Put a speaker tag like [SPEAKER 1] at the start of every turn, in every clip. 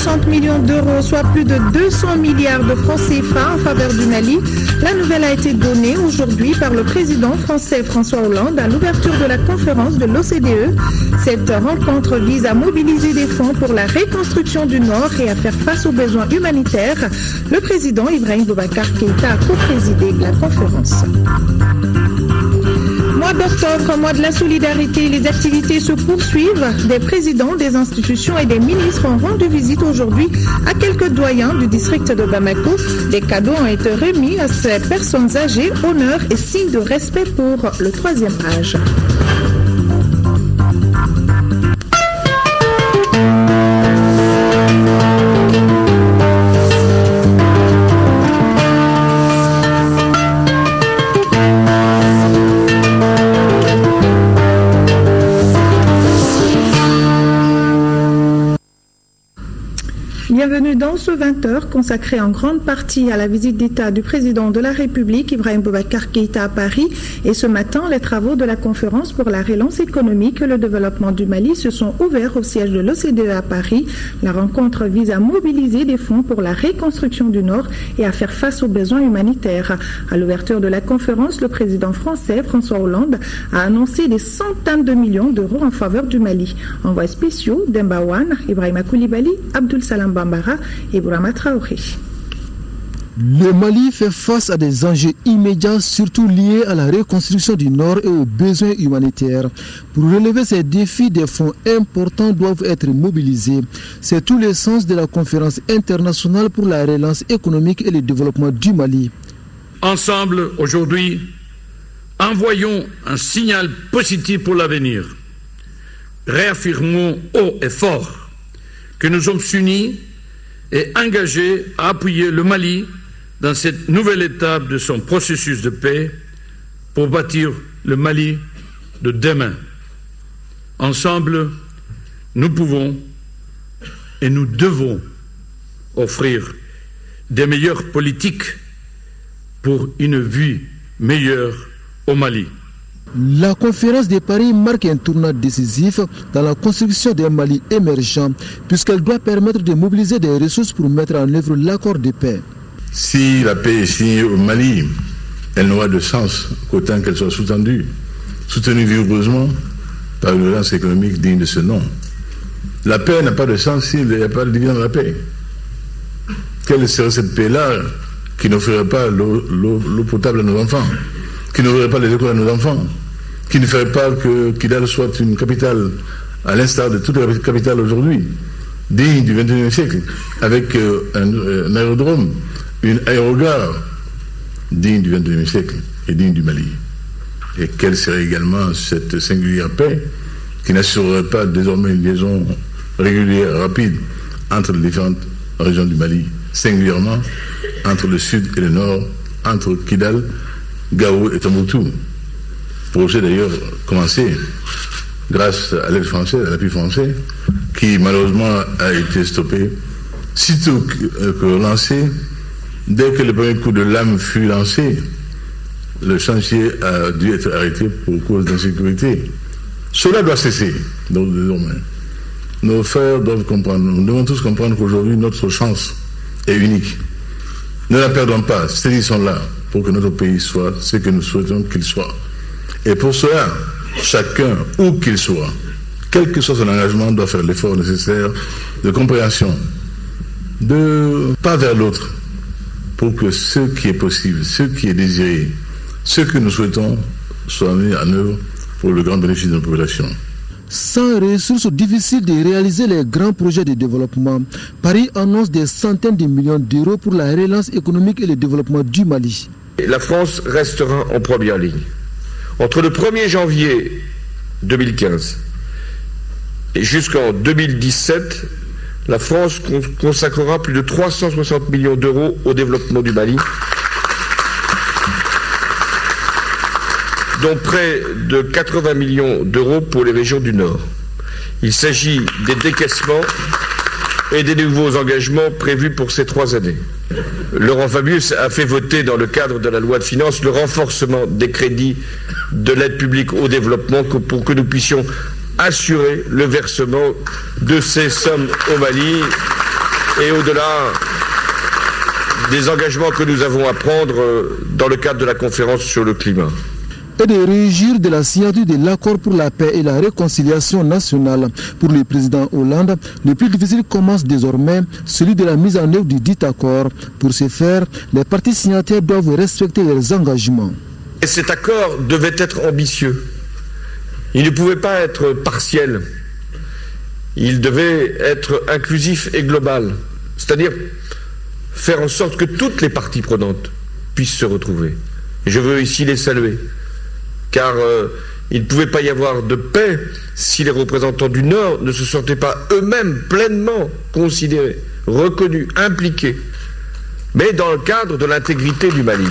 [SPEAKER 1] 60 millions d'euros, soit plus de 200 milliards de francs CFA en faveur du Mali. La nouvelle a été donnée aujourd'hui par le président français François Hollande à l'ouverture de la conférence de l'OCDE. Cette rencontre vise à mobiliser des fonds pour la reconstruction du Nord et à faire face aux besoins humanitaires. Le président Ibrahim Boubacar Keïta a co-présidé la conférence. Mois d'octobre, mois de la solidarité, les activités se poursuivent. Des présidents, des institutions et des ministres ont rendu visite aujourd'hui à quelques doyens du district de Bamako. Des cadeaux ont été remis à ces personnes âgées, honneur et signe de respect pour le troisième âge. Bienvenue dans ce 20h consacré en grande partie à la visite d'État du président de la République, Ibrahim Boubacar Keïta à Paris. Et ce matin, les travaux de la conférence pour la relance économique et le développement du Mali se sont ouverts au siège de l'OCDE à Paris. La rencontre vise à mobiliser des fonds pour la reconstruction du Nord et à faire face aux besoins humanitaires. À l'ouverture de la conférence, le président français François Hollande a annoncé des centaines de millions d'euros en faveur du Mali. Envois spéciaux d'Embawan, Ibrahima Koulibaly, Abdul Salam Bambara et Bourama Traoré.
[SPEAKER 2] Le Mali fait face à des enjeux immédiats, surtout liés à la reconstruction du Nord et aux besoins humanitaires. Pour relever ces défis, des fonds importants doivent être mobilisés. C'est tout le sens de la conférence internationale pour la relance économique et le développement du Mali.
[SPEAKER 3] Ensemble, aujourd'hui, envoyons un signal positif pour l'avenir. Réaffirmons haut et fort que nous sommes unis et engagés à appuyer le Mali dans cette nouvelle étape de son processus de paix pour bâtir le Mali de demain. Ensemble, nous pouvons et nous devons offrir des meilleures politiques pour une vie meilleure au Mali.
[SPEAKER 2] La conférence de Paris marque un tournant décisif dans la construction d'un Mali émergent, puisqu'elle doit permettre de mobiliser des ressources pour mettre en œuvre l'accord de paix.
[SPEAKER 4] Si la paix est signée au Mali, elle n'aura de sens qu'autant qu'elle soit soutenue vigoureusement par une relance économique digne de ce nom. La paix n'a pas de sens s'il n'y a pas de dividende de la paix. Quelle serait cette paix-là qui n'offrirait pas l'eau potable à nos enfants, qui n'ouvrirait pas les écoles à nos enfants, qui ne ferait pas que Kidal soit une capitale, à l'instar de toutes les capitales aujourd'hui, digne du XXIe siècle, avec un aérodrome, une aérogare, digne du XXIe siècle et digne du Mali. Et quelle serait également cette singulière paix qui n'assurerait pas désormais une liaison régulière, rapide, entre les différentes régions du Mali, singulièrement entre le sud et le nord, entre Kidal, Gao et Tombouctou. Projet d'ailleurs commencé grâce à l'aide française, à l'appui français, qui malheureusement a été stoppé. Sitôt que lancé, dès que le premier coup de lame fut lancé, le chantier a dû être arrêté pour cause d'insécurité. Cela doit cesser, donc désormais. Nos frères doivent comprendre, nous devons tous comprendre qu'aujourd'hui notre chance est unique. Ne la perdons pas, saisissons-la pour que notre pays soit ce que nous souhaitons qu'il soit. Et pour cela, chacun, où qu'il soit, quel que soit son engagement, doit faire l'effort nécessaire de compréhension, de pas vers l'autre, pour que ce qui est possible, ce qui est désiré, ce que nous souhaitons soit mis en œuvre pour le grand bénéfice de nos populations.
[SPEAKER 2] Sans ressources, difficile de réaliser les grands projets de développement. Paris annonce des centaines de millions d'euros pour la relance économique et le développement du Mali.
[SPEAKER 5] La France restera en première ligne. Entre le 1er janvier 2015 et jusqu'en 2017, la France consacrera plus de 360 millions d'euros au développement du Mali, dont près de 80 millions d'euros pour les régions du Nord. Il s'agit des décaissements et des nouveaux engagements prévus pour ces 3 années. Laurent Fabius a fait voter dans le cadre de la loi de finances le renforcement des crédits de l'aide publique au développement pour que nous puissions assurer le versement de ces sommes au Mali. et au-delà des engagements que nous avons à prendre dans le cadre de la conférence sur le climat.
[SPEAKER 2] Et de réagir de la signature de l'accord pour la paix et la réconciliation nationale. Pour le président Hollande, le plus difficile commence désormais, celui de la mise en œuvre du dit accord. Pour ce faire, les parties signataires doivent respecter leurs engagements.
[SPEAKER 5] Et cet accord devait être ambitieux. Il ne pouvait pas être partiel. Il devait être inclusif et global. C'est-à-dire faire en sorte que toutes les parties prenantes puissent se retrouver. Et je veux ici les saluer. Car il ne pouvait pas y avoir de paix si les représentants du Nord ne se sentaient pas eux-mêmes pleinement considérés, reconnus, impliqués, mais dans le cadre de l'intégrité du Mali.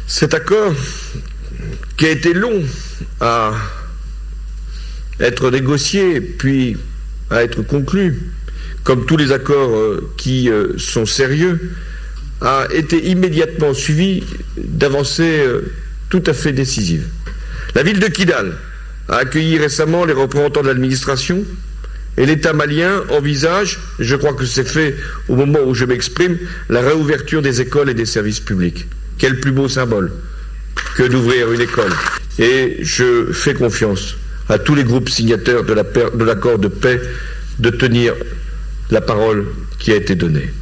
[SPEAKER 5] Cet accord, qui a été long à être négocié, puis à être conclu, comme tous les accords qui sont sérieux, a été immédiatement suivi d'avancées tout à fait décisives. La ville de Kidal a accueilli récemment les représentants de l'administration et l'État malien envisage, je crois que c'est fait au moment où je m'exprime, la réouverture des écoles et des services publics. Quel plus beau symbole que d'ouvrir une école. Et je fais confiance à tous les groupes signataires de l'accord de paix de tenir la parole qui a été donnée.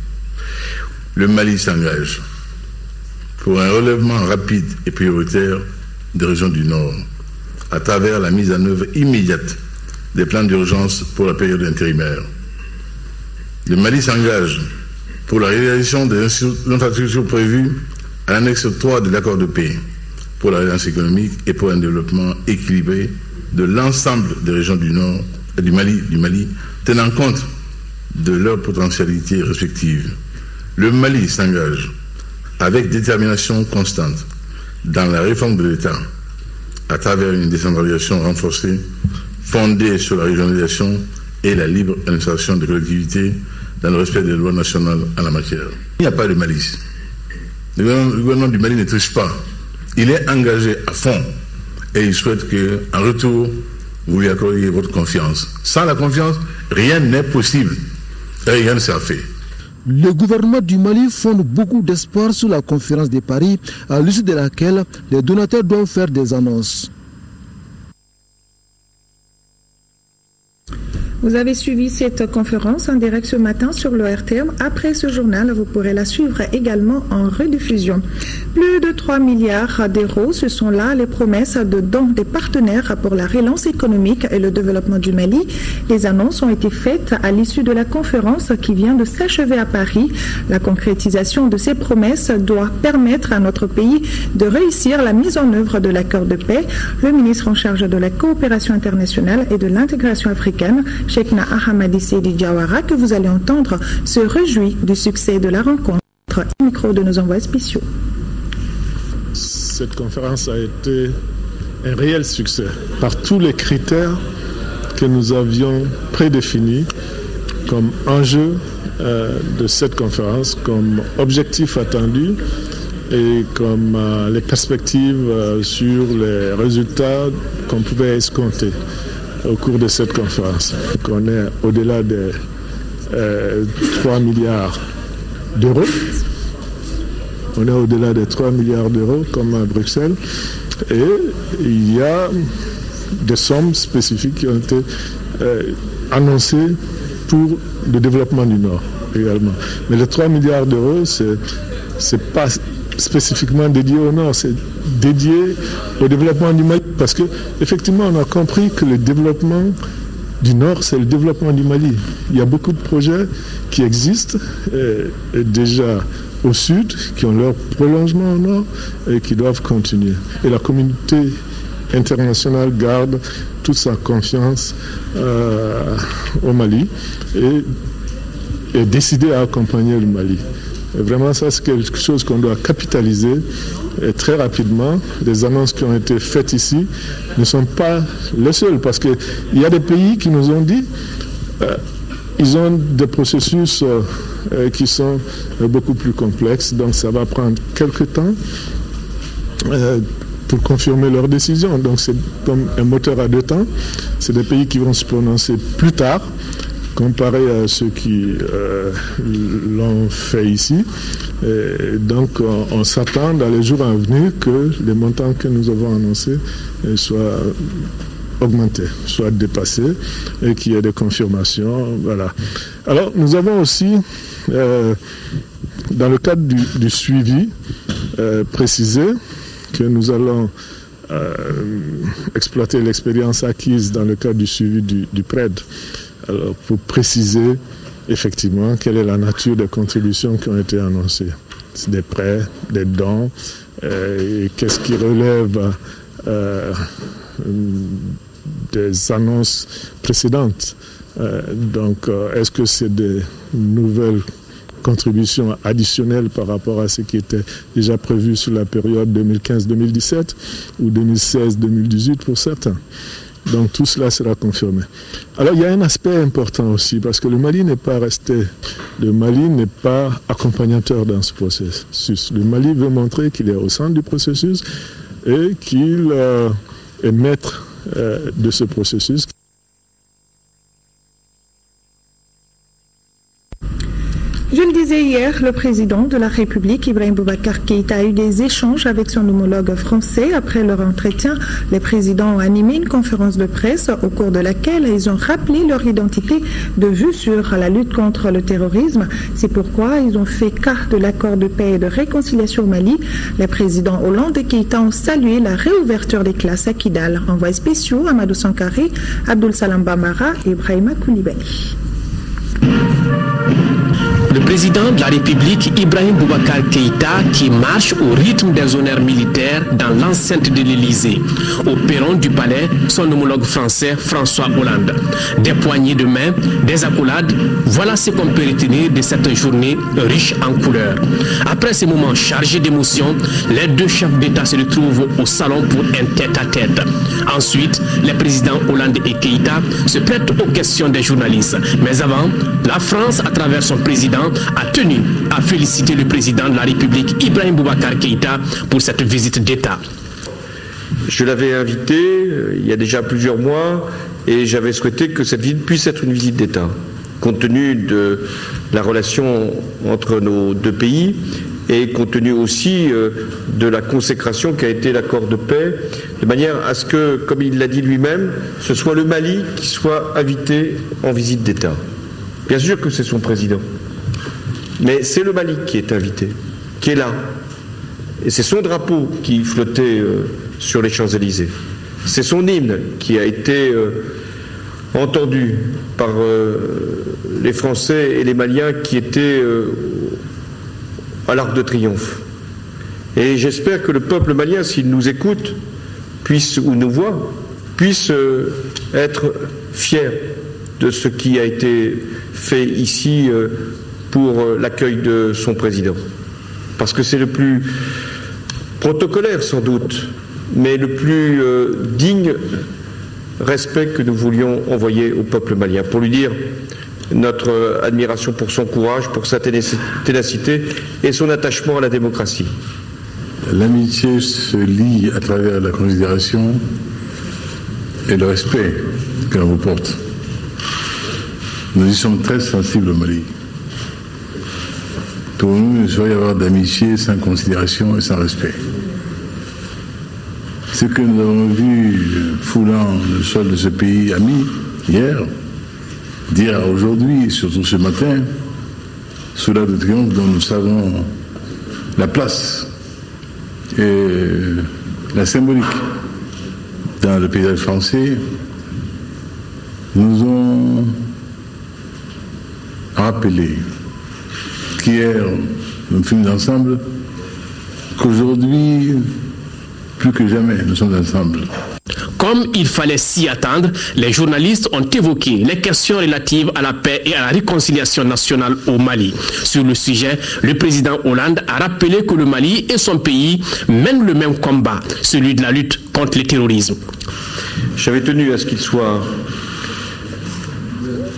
[SPEAKER 4] Le Mali s'engage pour un relèvement rapide et prioritaire des régions du Nord à travers la mise en œuvre immédiate des plans d'urgence pour la période intérimaire. Le Mali s'engage pour la réalisation des infrastructures prévues à l'annexe 3 de l'accord de paix pour la relance économique et pour un développement équilibré de l'ensemble des régions du Nord et du Mali, tenant compte de leurs potentialités respectives. Le Mali s'engage avec détermination constante dans la réforme de l'État à travers une décentralisation renforcée fondée sur la régionalisation et la libre administration des collectivités dans le respect des lois nationales en la matière. Il n'y a pas de malice. Le gouvernement du Mali ne triche pas. Il est engagé à fond et il souhaite qu'en retour, vous lui accordiez votre confiance. Sans la confiance, rien n'est possible et rien ne sera fait.
[SPEAKER 2] Le gouvernement du Mali fonde beaucoup d'espoir sur la conférence de Paris, à l'issue de laquelle les donateurs doivent faire des annonces.
[SPEAKER 1] Vous avez suivi cette conférence en direct ce matin sur l'ORTM. Après ce journal, vous pourrez la suivre également en rediffusion. Plus de 3 milliards d'euros, ce sont là les promesses de dons des partenaires pour la relance économique et le développement du Mali. Les annonces ont été faites à l'issue de la conférence qui vient de s'achever à Paris. La concrétisation de ces promesses doit permettre à notre pays de réussir la mise en œuvre de l'accord de paix. Le ministre en charge de la coopération internationale et de l'intégration africaine, Cheikhna Ahmadi Seydi Diawara, que vous allez entendre, se réjouit du succès de la rencontre. Micro de nos envoyés spéciaux.
[SPEAKER 6] Cette conférence a été un réel succès par tous les critères que nous avions prédéfinis comme enjeu de cette conférence, comme objectif attendu et comme les perspectives sur les résultats qu'on pouvait escompter au cours de cette conférence. On est au-delà des 3 milliards d'euros. On est au-delà des 3 milliards d'euros comme à Bruxelles. Et il y a des sommes spécifiques qui ont été annoncées pour le développement du Nord également. Mais les 3 milliards d'euros, c'est pas spécifiquement dédié au Nord, c'est dédié au développement du Mali. Parce qu'effectivement, on a compris que le développement du Nord, c'est le développement du Mali. Il y a beaucoup de projets qui existent déjà au Sud, qui ont leur prolongement au Nord et qui doivent continuer. Et la communauté internationale garde toute sa confiance au Mali et est décidée à accompagner le Mali. Et vraiment, ça, c'est quelque chose qu'on doit capitaliser très rapidement. Les annonces qui ont été faites ici ne sont pas les seules, parce qu'il y a des pays qui nous ont dit ils ont des processus qui sont beaucoup plus complexes, donc ça va prendre quelques temps pour confirmer leurs décisions. Donc c'est comme un moteur à 2 temps. C'est des pays qui vont se prononcer plus tard. comparé à ceux qui l'ont fait ici. Et donc on s'attend dans les jours à venir que les montants que nous avons annoncés soient augmentés, soient dépassés et qu'il y ait des confirmations. Voilà. Alors nous avons aussi, dans le cadre du suivi, précisé que nous allons exploiter l'expérience acquise dans le cadre du suivi du PRED. Alors, pour préciser effectivement quelle est la nature des contributions qui ont été annoncées. C'est des prêts, des dons, et qu'est-ce qui relève des annonces précédentes. Donc, est-ce que c'est des nouvelles contributions additionnelles par rapport à ce qui était déjà prévu sur la période 2015-2017 ou 2016-2018 pour certains? Donc tout cela sera confirmé. Alors il y a un aspect important aussi, parce que le Mali n'est pas accompagnateur dans ce processus. Le Mali veut montrer qu'il est au centre du processus et qu'il est maître de ce processus.
[SPEAKER 1] Je le disais hier, le président de la République, Ibrahim Boubacar Keïta, a eu des échanges avec son homologue français. Après leur entretien, les présidents ont animé une conférence de presse au cours de laquelle ils ont rappelé leur identité de vue sur la lutte contre le terrorisme. C'est pourquoi ils ont fait cas de l'accord de paix et de réconciliation au Mali. Les présidents Hollande et Keïta ont salué la réouverture des classes à Kidal. Envoyés spéciaux, Amadou Sankari, Abdoul Salam Bambara et Ibrahima Koulibaly.
[SPEAKER 7] Le président de la République, Ibrahim Boubacar Keïta, qui marche au rythme des honneurs militaires dans l'enceinte de l'Élysée. Au perron du palais, son homologue français, François Hollande. Des poignées de main, des accolades, voilà ce qu'on peut retenir de cette journée riche en couleurs. Après ces moments chargés d'émotions, les deux chefs d'État se retrouvent au salon pour un tête-à-tête. Ensuite, les présidents Hollande et Keïta se prêtent aux questions des journalistes. Mais avant, la France, à travers son président, a tenu à féliciter le président de la République, Ibrahim Boubacar Keïta, pour cette visite d'État.
[SPEAKER 5] Je l'avais invité il y a déjà plusieurs mois et j'avais souhaité que cette visite puisse être une visite d'État, compte tenu de la relation entre nos deux pays et compte tenu aussi de la consécration qu'a été l'accord de paix, de manière à ce que, comme il l'a dit lui-même, ce soit le Mali qui soit invité en visite d'État. Bien sûr que c'est son président. Mais c'est le Mali qui est invité, qui est là. Et c'est son drapeau qui flottait sur les Champs-Élysées. C'est son hymne qui a été entendu par les Français et les Maliens qui étaient à l'Arc de Triomphe. Et j'espère que le peuple malien, s'il nous écoute, puisse, ou nous voit, puisse être fier de ce qui a été fait ici pour l'accueil de son président. Parce que c'est le plus protocolaire sans doute, mais le plus digne respect que nous voulions envoyer au peuple malien, pour lui dire notre admiration pour son courage, pour sa ténacité et son attachement à la démocratie.
[SPEAKER 4] L'amitié se lie à travers la considération et le respect que l'on vous porte. Nous y sommes très sensibles au Mali. Pour nous, il ne saurait y avoir d'amitié sans considération et sans respect. Ce que nous avons vu foulant le sol de ce pays ami hier, d'hier à aujourd'hui, et surtout ce matin, sous l'Arc de Triomphe, dont nous savons la place et la symbolique dans le paysage français, nous ont rappelé qu'hier nous fûmes ensemble, qu'aujourd'hui, plus que jamais, nous sommes ensemble.
[SPEAKER 7] Comme il fallait s'y attendre, les journalistes ont évoqué les questions relatives à la paix et à la réconciliation nationale au Mali. Sur le sujet, le président Hollande a rappelé que le Mali et son pays mènent le même combat, celui de la lutte contre le terrorisme.
[SPEAKER 5] J'avais tenu à ce qu'il soit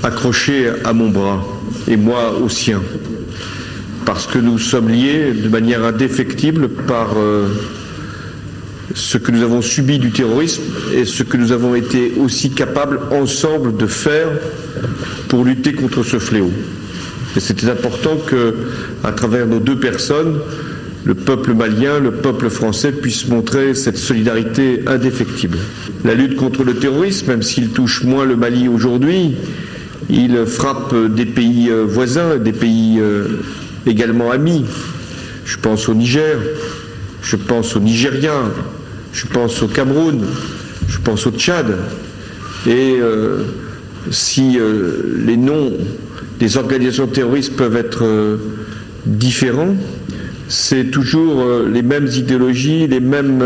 [SPEAKER 5] accroché à mon bras et moi au sien, parce que nous sommes liés de manière indéfectible par ce que nous avons subi du terrorisme et ce que nous avons été aussi capables ensemble de faire pour lutter contre ce fléau. Et c'était important que, à travers nos deux personnes, le peuple malien, le peuple français puissent montrer cette solidarité indéfectible. La lutte contre le terrorisme, même s'il touche moins le Mali aujourd'hui, il frappe des pays voisins, des pays également amis. Je pense au Niger, je pense au Nigeria, je pense au Cameroun, je pense au Tchad. Et si les noms des organisations terroristes peuvent être différents, c'est toujours les mêmes idéologies, les mêmes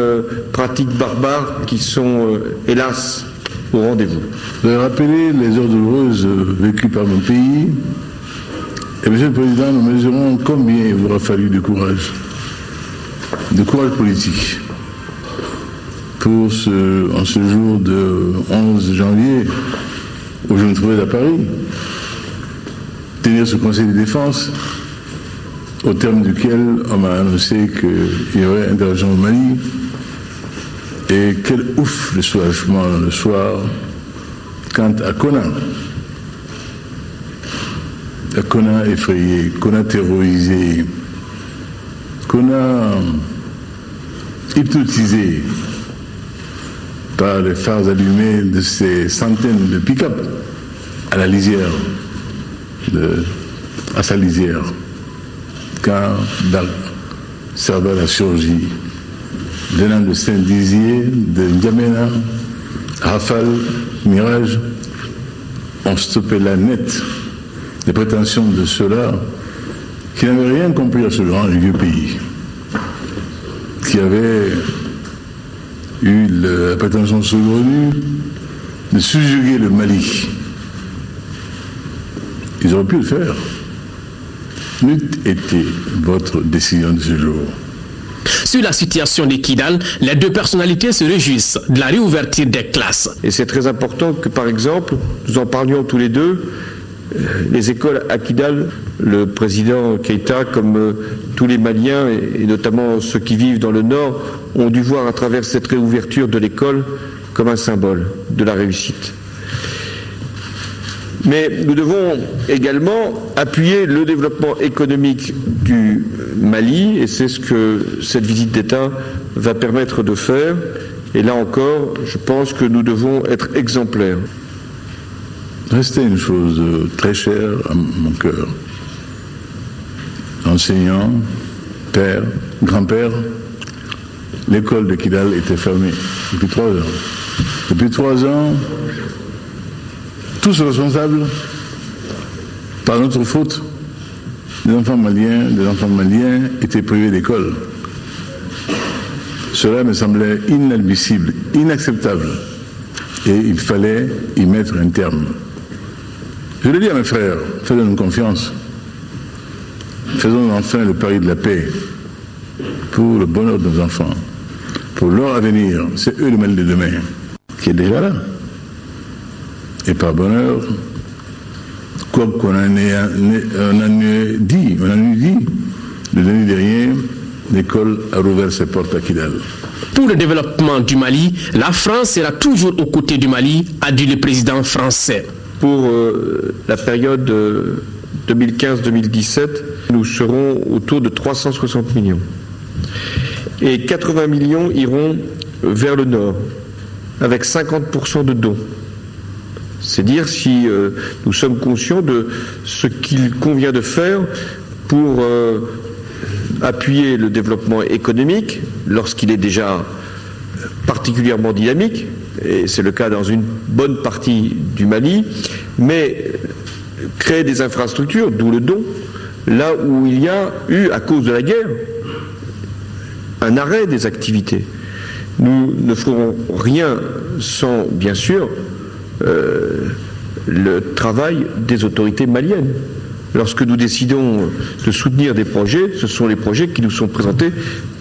[SPEAKER 5] pratiques barbares qui sont, hélas, au rendez-vous.
[SPEAKER 4] Vous avez rappelé les heures douloureuses vécues par mon pays. Et Monsieur le Président, nous mesurons combien il vous aura fallu de courage politique pour en ce jour de 11 janvier, où je me trouvais à Paris, tenir ce Conseil de défense, au terme duquel on m'a annoncé qu'il y aurait intervention au Mali. Et quel ouf de soulagement le soir quant à Kona. À Kona effrayé, Kona terrorisé, Kona hypnotisé par les phares allumés de ces centaines de pick-up à la lisière, à sa lisière, quand Serval a surgi, venant de Saint-Dizier, de N'Djamena, Rafale, Mirage, ont stoppé la net les prétentions de ceux-là qui n'avaient rien compris à ce grand et vieux pays, qui avaient eu la prétention saugrenue de subjuguer le Mali. Ils auraient pu le faire. N'eût été votre décision de ce jour.
[SPEAKER 7] Sur la situation de Kidal, les deux personnalités se réjouissent de la réouverture des classes.
[SPEAKER 5] Et c'est très important que, par exemple, nous en parlions tous les deux, les écoles à Kidal, le président Keïta, comme tous les Maliens, et notamment ceux qui vivent dans le Nord, ont dû voir à travers cette réouverture de l'école comme un symbole de la réussite. Mais nous devons également appuyer le développement économique du Mali, et c'est ce que cette visite d'État va permettre de faire. Et là encore, je pense que nous devons être exemplaires.
[SPEAKER 4] Restait une chose très chère à mon cœur. Enseignant, père, grand-père, l'école de Kidal était fermée depuis 3 ans. Depuis 3 ans, tous responsables, par notre faute, des enfants maliens étaient privés d'école. Cela me semblait inadmissible, inacceptable, et il fallait y mettre un terme. Je l'ai dit à mes frères, faisons-nous confiance, faisons enfin le pari de la paix pour le bonheur de nos enfants, pour leur avenir. C'est eux le Mali de demain qui est déjà là. Et par bonheur, quoi qu'on en ait dit, le dernier dernier, l'école a rouvert ses portes à Kidal.
[SPEAKER 7] Pour le développement du Mali, la France sera toujours aux côtés du Mali, a dit le président français.
[SPEAKER 5] Pour la période 2015-2017, nous serons autour de 360 millions. Et 80 millions iront vers le nord, avec 50% de dons. C'est dire si nous sommes conscients de ce qu'il convient de faire pour appuyer le développement économique lorsqu'il est déjà particulièrement dynamique, et c'est le cas dans une bonne partie du Mali, mais créer des infrastructures, d'où le don, là où il y a eu, à cause de la guerre, un arrêt des activités. Nous ne ferons rien sans, bien sûr, le travail des autorités maliennes. Lorsque nous décidons de soutenir des projets, ce sont les projets qui nous sont présentés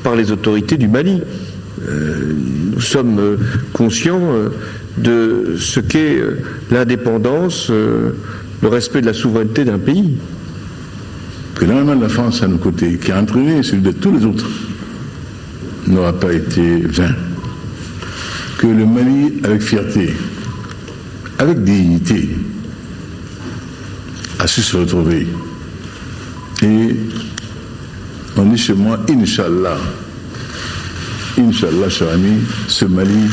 [SPEAKER 5] par les autorités du Mali. Nous sommes conscients de ce qu'est l'indépendance, le respect de la souveraineté d'un pays.
[SPEAKER 4] Que l'engagement de la France à nos côtés, qui a entraîné celui de tous les autres, n'aura pas été vain. Que le Mali, avec fierté, avec dignité, a su se retrouver. Et on dit chez moi, Inch'Allah, Inch'Allah, cher ami, ce Mali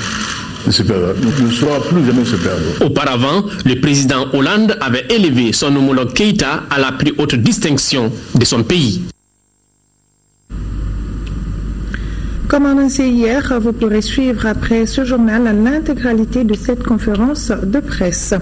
[SPEAKER 4] ne se perdra, ne saura plus jamais se perdre.
[SPEAKER 7] Auparavant, le président Hollande avait élevé son homologue Keïta à la plus haute distinction de son pays.
[SPEAKER 1] Comme annoncé hier, vous pourrez suivre après ce journal l'intégralité de cette conférence de presse.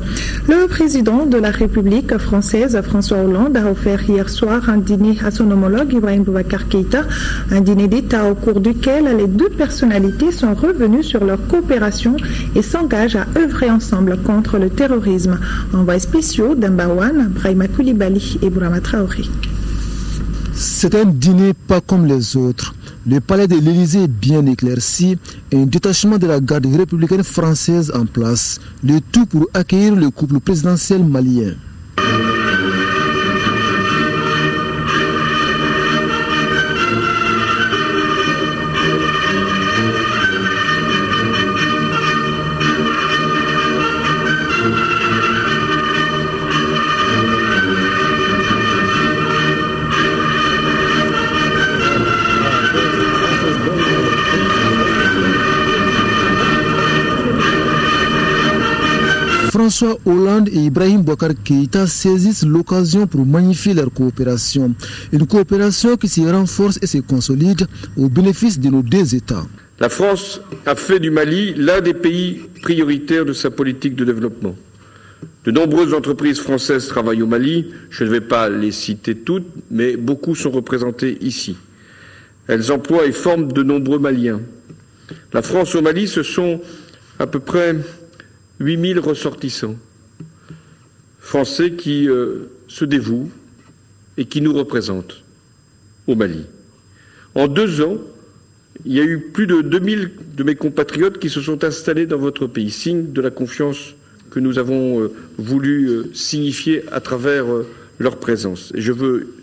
[SPEAKER 1] Le président de la République française, François Hollande, a offert hier soir un dîner à son homologue Ibrahim Boubacar Keïta, un dîner d'État au cours duquel les deux personnalités sont revenues sur leur coopération et s'engagent à œuvrer ensemble contre le terrorisme. Envoyés spéciaux d'Ambawan, Brahima Koulibaly et Bourama Traoré.
[SPEAKER 2] C'est un dîner pas comme les autres. Le palais de l'Élysée est bien éclairci et un détachement de la garde républicaine française en place. Le tout pour accueillir le couple présidentiel malien. François Hollande et Ibrahim Boubacar Keïta saisissent l'occasion pour magnifier leur coopération. Une coopération qui se renforce et se consolide au bénéfice de nos deux États.
[SPEAKER 5] La France a fait du Mali l'un des pays prioritaires de sa politique de développement. De nombreuses entreprises françaises travaillent au Mali. Je ne vais pas les citer toutes, mais beaucoup sont représentées ici. Elles emploient et forment de nombreux Maliens. La France au Mali, ce sont à peu près 8000 ressortissants français qui se dévouent et qui nous représentent au Mali. En 2 ans, il y a eu plus de 2000 de mes compatriotes qui se sont installés dans votre pays, signe de la confiance que nous avons voulu signifier à travers leur présence. Et je veux,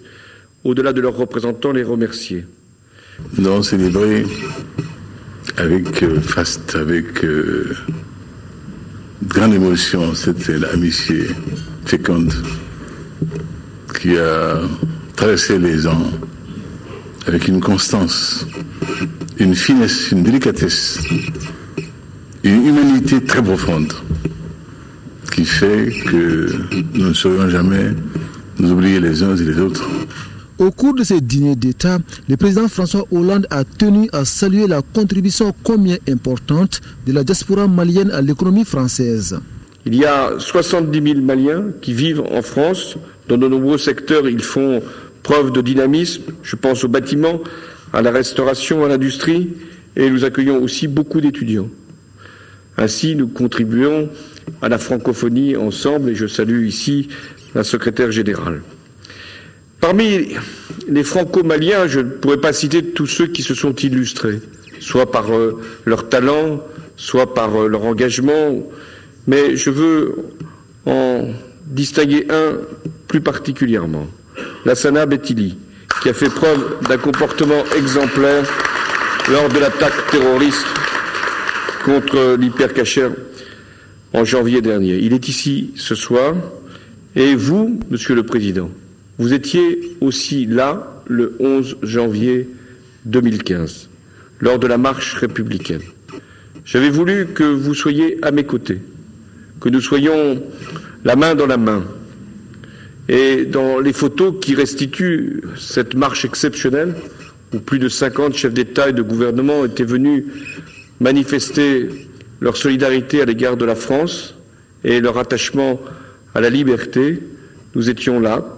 [SPEAKER 5] au-delà de leurs représentants, les remercier.
[SPEAKER 4] Nous avons célébré avec faste, avec grande émotion, c'était l'amitié féconde qui a traversé les ans avec une constance, une finesse, une délicatesse, une humanité très profonde qui fait que nous ne saurions jamais nous oublier les uns et les autres.
[SPEAKER 2] Au cours de ce dîner d'État, le président François Hollande a tenu à saluer la contribution combien importante de la diaspora malienne à l'économie française.
[SPEAKER 5] Il y a 70 000 Maliens qui vivent en France. Dans de nombreux secteurs, ils font preuve de dynamisme. Je pense au bâtiment, à la restauration, à l'industrie. Et nous accueillons aussi beaucoup d'étudiants. Ainsi, nous contribuons à la francophonie ensemble. Et je salue ici la secrétaire générale. Parmi les franco-maliens, je ne pourrais pas citer tous ceux qui se sont illustrés, soit par leur talent, soit par leur engagement, mais je veux en distinguer un plus particulièrement, Lassana Betili, qui a fait preuve d'un comportement exemplaire lors de l'attaque terroriste contre l'Hypercacher en janvier dernier. Il est ici ce soir, et vous, Monsieur le Président, vous étiez aussi là le 11 janvier 2015, lors de la marche républicaine. J'avais voulu que vous soyez à mes côtés, que nous soyons la main dans la main. Et dans les photos qui restituent cette marche exceptionnelle, où plus de 50 chefs d'État et de gouvernement étaient venus manifester leur solidarité à l'égard de la France et leur attachement à la liberté, nous étions là,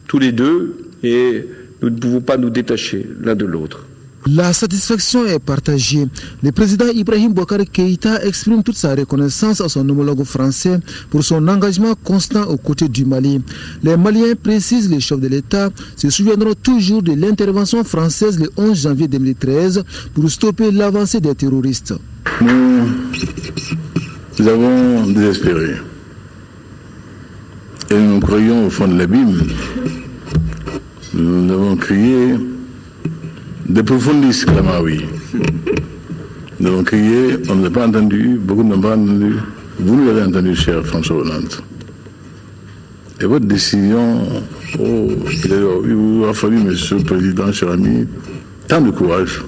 [SPEAKER 5] tous les deux, et nous ne pouvons pas nous détacher l'un de l'autre.
[SPEAKER 2] La satisfaction est partagée. Le président Ibrahim Boubacar Keïta exprime toute sa reconnaissance à son homologue français pour son engagement constant aux côtés du Mali. Les Maliens, précisent les chefs de l'État, se souviendront toujours de l'intervention française le 11 janvier 2013 pour stopper l'avancée des terroristes.
[SPEAKER 4] Nous avons désespéré. Et nous croyons au fond de l'abîme. Nous avons crié de profundis clamavi. Nous avons crié, on ne l'a pas entendu, beaucoup n'ont pas entendu. Vous nous l'avez entendu, cher François Hollande. Et votre décision, il vous aura fallu, Monsieur le Président, cher ami, tant de courage,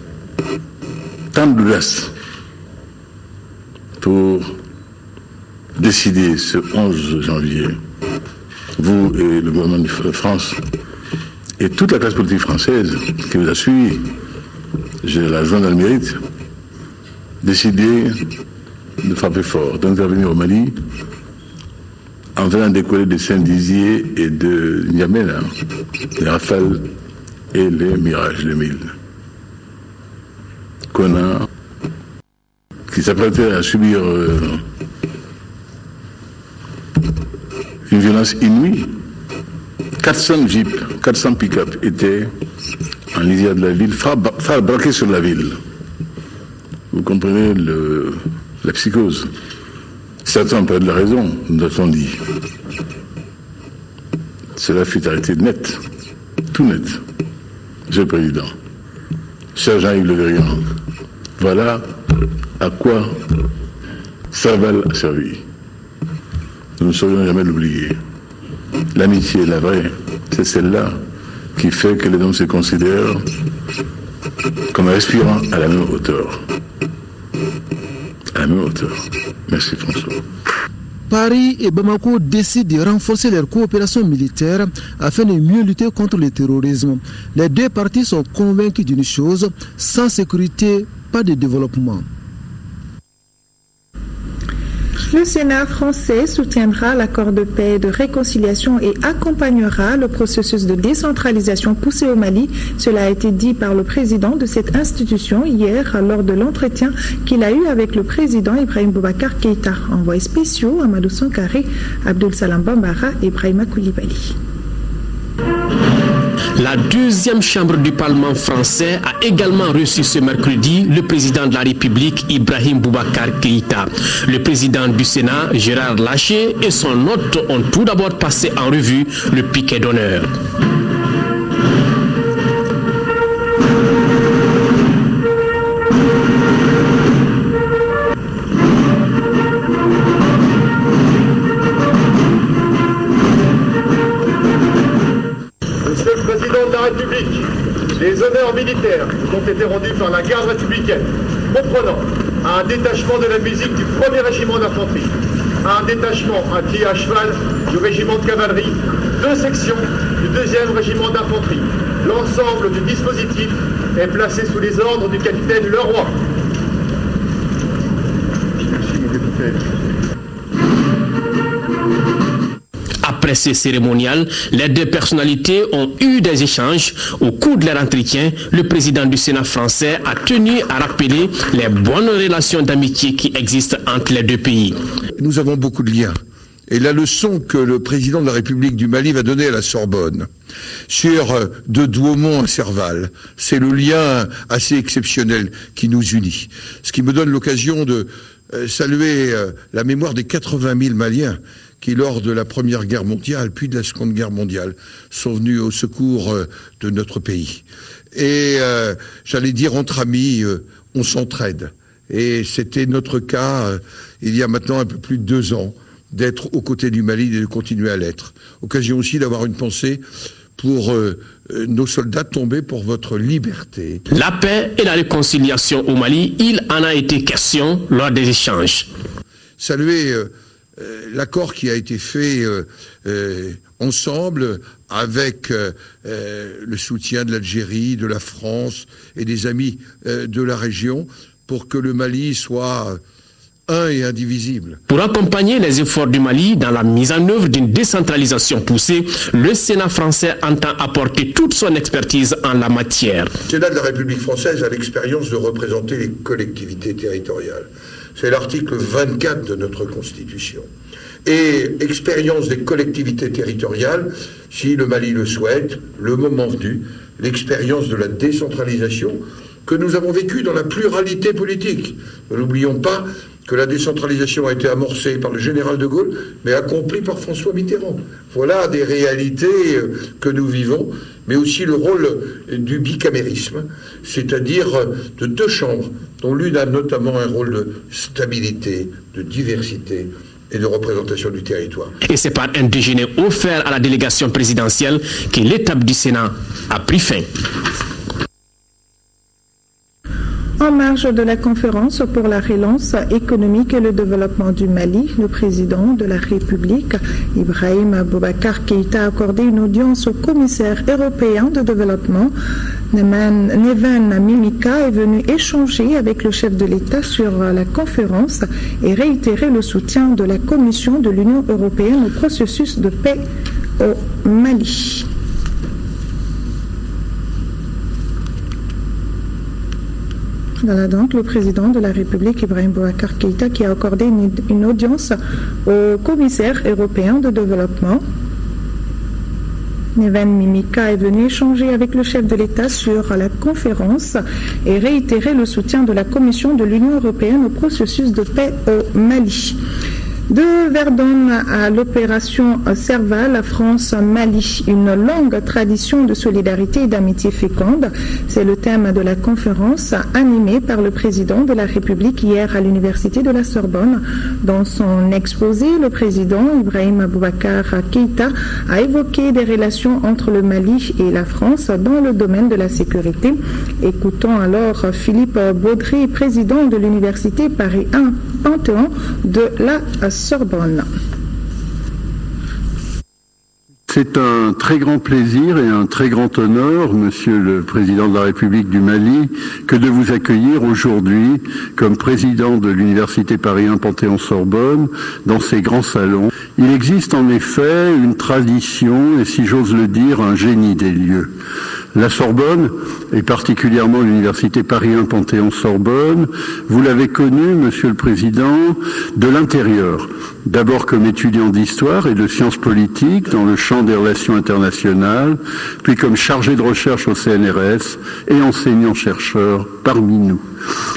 [SPEAKER 4] tant d'audace pour décider ce 11 janvier, vous et le gouvernement de France et toute la classe politique française qui vous a suivi, j'ai la joie dans le mérite, décider de frapper fort, d'intervenir au Mali en venant décoller de Saint-Dizier et de N'Djamena, les Rafales et les Mirages 2000. Qu'on a, qui s'apprêtait à subir une violence inouïe. 400 jeeps, 400 pick-up étaient en lisière de la ville, phare braqué sur la ville. Vous comprenez la psychose. Certains ont perdu la raison, nous a-t-on dit. Cela fut arrêté net, tout net. Monsieur le Président, cher Jean-Yves Le Drian, voilà à quoi Serval a servi. Nous ne saurions jamais l'oublier. L'amitié, la vraie, c'est celle-là qui fait que les hommes se considèrent comme respirant à la même hauteur. À la même hauteur. Merci François.
[SPEAKER 2] Paris et Bamako décident de renforcer leur coopération militaire afin de mieux lutter contre le terrorisme. Les deux parties sont convaincus d'une chose, sans sécurité, pas de développement.
[SPEAKER 1] Le Sénat français soutiendra l'accord de paix et de réconciliation et accompagnera le processus de décentralisation poussé au Mali. Cela a été dit par le président de cette institution hier lors de l'entretien qu'il a eu avec le président Ibrahim Boubacar Keïta. Envoyés spéciaux Amadou Sankaré, Abdul Salam Bambara et Ibrahima Koulibaly.
[SPEAKER 7] La deuxième chambre du Parlement français a également reçu ce mercredi le président de la République, Ibrahim Boubacar Keïta. Le président du Sénat, Gérard Larcher, et son hôte ont tout d'abord passé en revue le piquet d'honneur.
[SPEAKER 8] Les honneurs militaires nous ont été rendus par la garde républicaine, comprenant un détachement de la musique du 1er régiment d'infanterie, un détachement à pied à cheval du régiment de cavalerie, 2 sections du 2e régiment d'infanterie. L'ensemble du dispositif est placé sous les ordres du capitaine Leroy. Merci, mon capitaine.
[SPEAKER 7] Après ce cérémonial, les deux personnalités ont eu des échanges. Au cours de leur entretien, le président du Sénat français a tenu à rappeler les bonnes relations d'amitié qui existent entre les deux pays.
[SPEAKER 9] Nous avons beaucoup de liens. Et la leçon que le président de la République du Mali va donner à la Sorbonne sur de Douaumont à Serval, c'est le lien assez exceptionnel qui nous unit. Ce qui me donne l'occasion de saluer la mémoire des 80 000 Maliens qui, lors de la Première Guerre mondiale, puis de la Seconde Guerre mondiale, sont venus au secours de notre pays. Et j'allais dire, entre amis, on s'entraide. Et c'était notre cas, il y a maintenant un peu plus de 2 ans, d'être aux côtés du Mali et de continuer à l'être. Occasion aussi d'avoir une pensée pour nos soldats tombés pour votre liberté.
[SPEAKER 7] La paix et la réconciliation au Mali, il en a été question lors des échanges.
[SPEAKER 9] Saluer l'accord qui a été fait ensemble avec le soutien de l'Algérie, de la France et des amis de la région pour que le Mali soit un et indivisible.
[SPEAKER 7] Pour accompagner les efforts du Mali dans la mise en œuvre d'une décentralisation poussée, le Sénat français entend apporter toute son expertise en la matière.
[SPEAKER 9] Le Sénat de la République française a l'expérience de représenter les collectivités territoriales. C'est l'article 24 de notre Constitution. Et expérience des collectivités territoriales, si le Mali le souhaite, le moment venu, l'expérience de la décentralisation que nous avons vécue dans la pluralité politique. Ne l'oublions pas que la décentralisation a été amorcée par le général de Gaulle, mais accomplie par François Mitterrand. Voilà des réalités que nous vivons, mais aussi le rôle du bicamérisme, c'est-à-dire de 2 chambres, dont l'une a notamment un rôle de stabilité, de diversité et de représentation du territoire.
[SPEAKER 7] Et c'est par un déjeuner offert à la délégation présidentielle que l'étape du Sénat a pris fin.
[SPEAKER 1] En marge de la conférence pour la relance économique et le développement du Mali, le président de la République, Ibrahim Boubacar Keïta, a accordé une audience au commissaire européen de développement. Neven Mimika est venu échanger avec le chef de l'État sur la conférence et réitérer le soutien de la Commission de l'Union européenne au processus de paix au Mali. Voilà donc le président de la République, Ibrahim Boubacar Keïta, qui a accordé une audience au commissaire européen de développement. Neven Mimika est venu échanger avec le chef de l'État sur la conférence et réitérer le soutien de la Commission de l'Union européenne au processus de paix au Mali. De Verdun à l'opération Serval, France-Mali, une longue tradition de solidarité et d'amitié féconde. C'est le thème de la conférence animée par le président de la République hier à l'université de la Sorbonne. Dans son exposé, le président Ibrahim Boubacar Keïta a évoqué des relations entre le Mali et la France dans le domaine de la sécurité. Écoutons alors Philippe Baudry, président de l'université Paris 1 Panthéon de la Sorbonne.
[SPEAKER 10] C'est un très grand plaisir et un très grand honneur, Monsieur le Président de la République du Mali, que de vous accueillir aujourd'hui comme président de l'Université Paris 1 Panthéon-Sorbonne dans ces grands salons. Il existe en effet une tradition et, si j'ose le dire, un génie des lieux. La Sorbonne, et particulièrement l'Université Paris 1 Panthéon-Sorbonne, vous l'avez connue, Monsieur le Président, de l'intérieur. D'abord comme étudiant d'histoire et de sciences politiques dans le champ des relations internationales, puis comme chargé de recherche au CNRS et enseignant-chercheur parmi nous.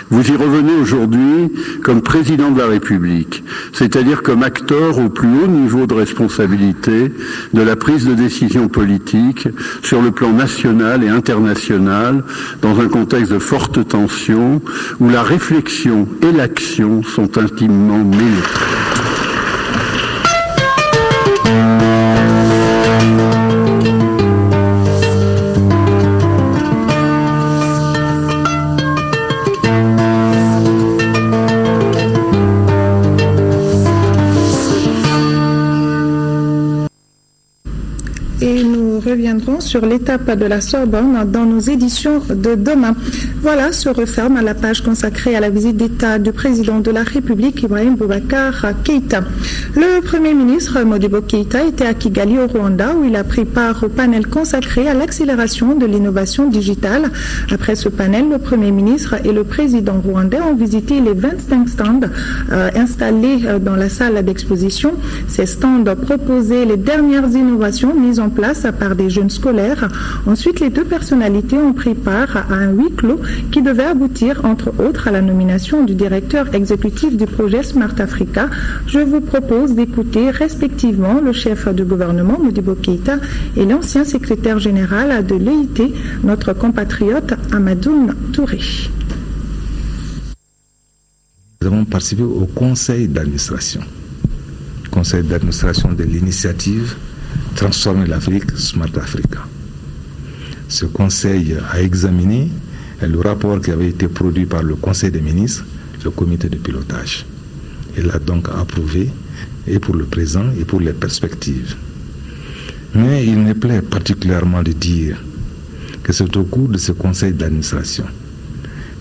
[SPEAKER 10] Vous y revenez aujourd'hui comme président de la République, c'est-à-dire comme acteur au plus haut niveau de responsabilité de la prise de décision politique sur le plan national et international, dans un contexte de forte tension où la réflexion et l'action sont intimement mêlées.
[SPEAKER 1] Reviendrons sur l'étape de la Sorbonne dans nos éditions de demain. Voilà, se referme la page consacrée à la visite d'État du président de la République, Ibrahim Boubacar Keïta. Le Premier ministre Modibo Keïta était à Kigali au Rwanda où il a pris part au panel consacré à l'accélération de l'innovation digitale. Après ce panel, le Premier ministre et le président rwandais ont visité les 25 stands installés dans la salle d'exposition. Ces stands proposaient les dernières innovations mises en place par des jeunes scolaires. Ensuite, les deux personnalités ont pris part à un huis clos qui devait aboutir, entre autres, à la nomination du directeur exécutif du projet Smart Africa. Je vous propose d'écouter respectivement le chef du gouvernement, Modibo Keïta, et l'ancien secrétaire général de l'EIT, notre compatriote Amadoune Touré.
[SPEAKER 11] Nous avons participé au conseil d'administration de l'initiative Transformer l'Afrique, Smart Africa. Ce conseil a examiné le rapport qui avait été produit par le Conseil des ministres, le comité de pilotage. Il l'a donc approuvé, et pour le présent et pour les perspectives. Mais il me plaît particulièrement de dire que c'est au cours de ce conseil d'administration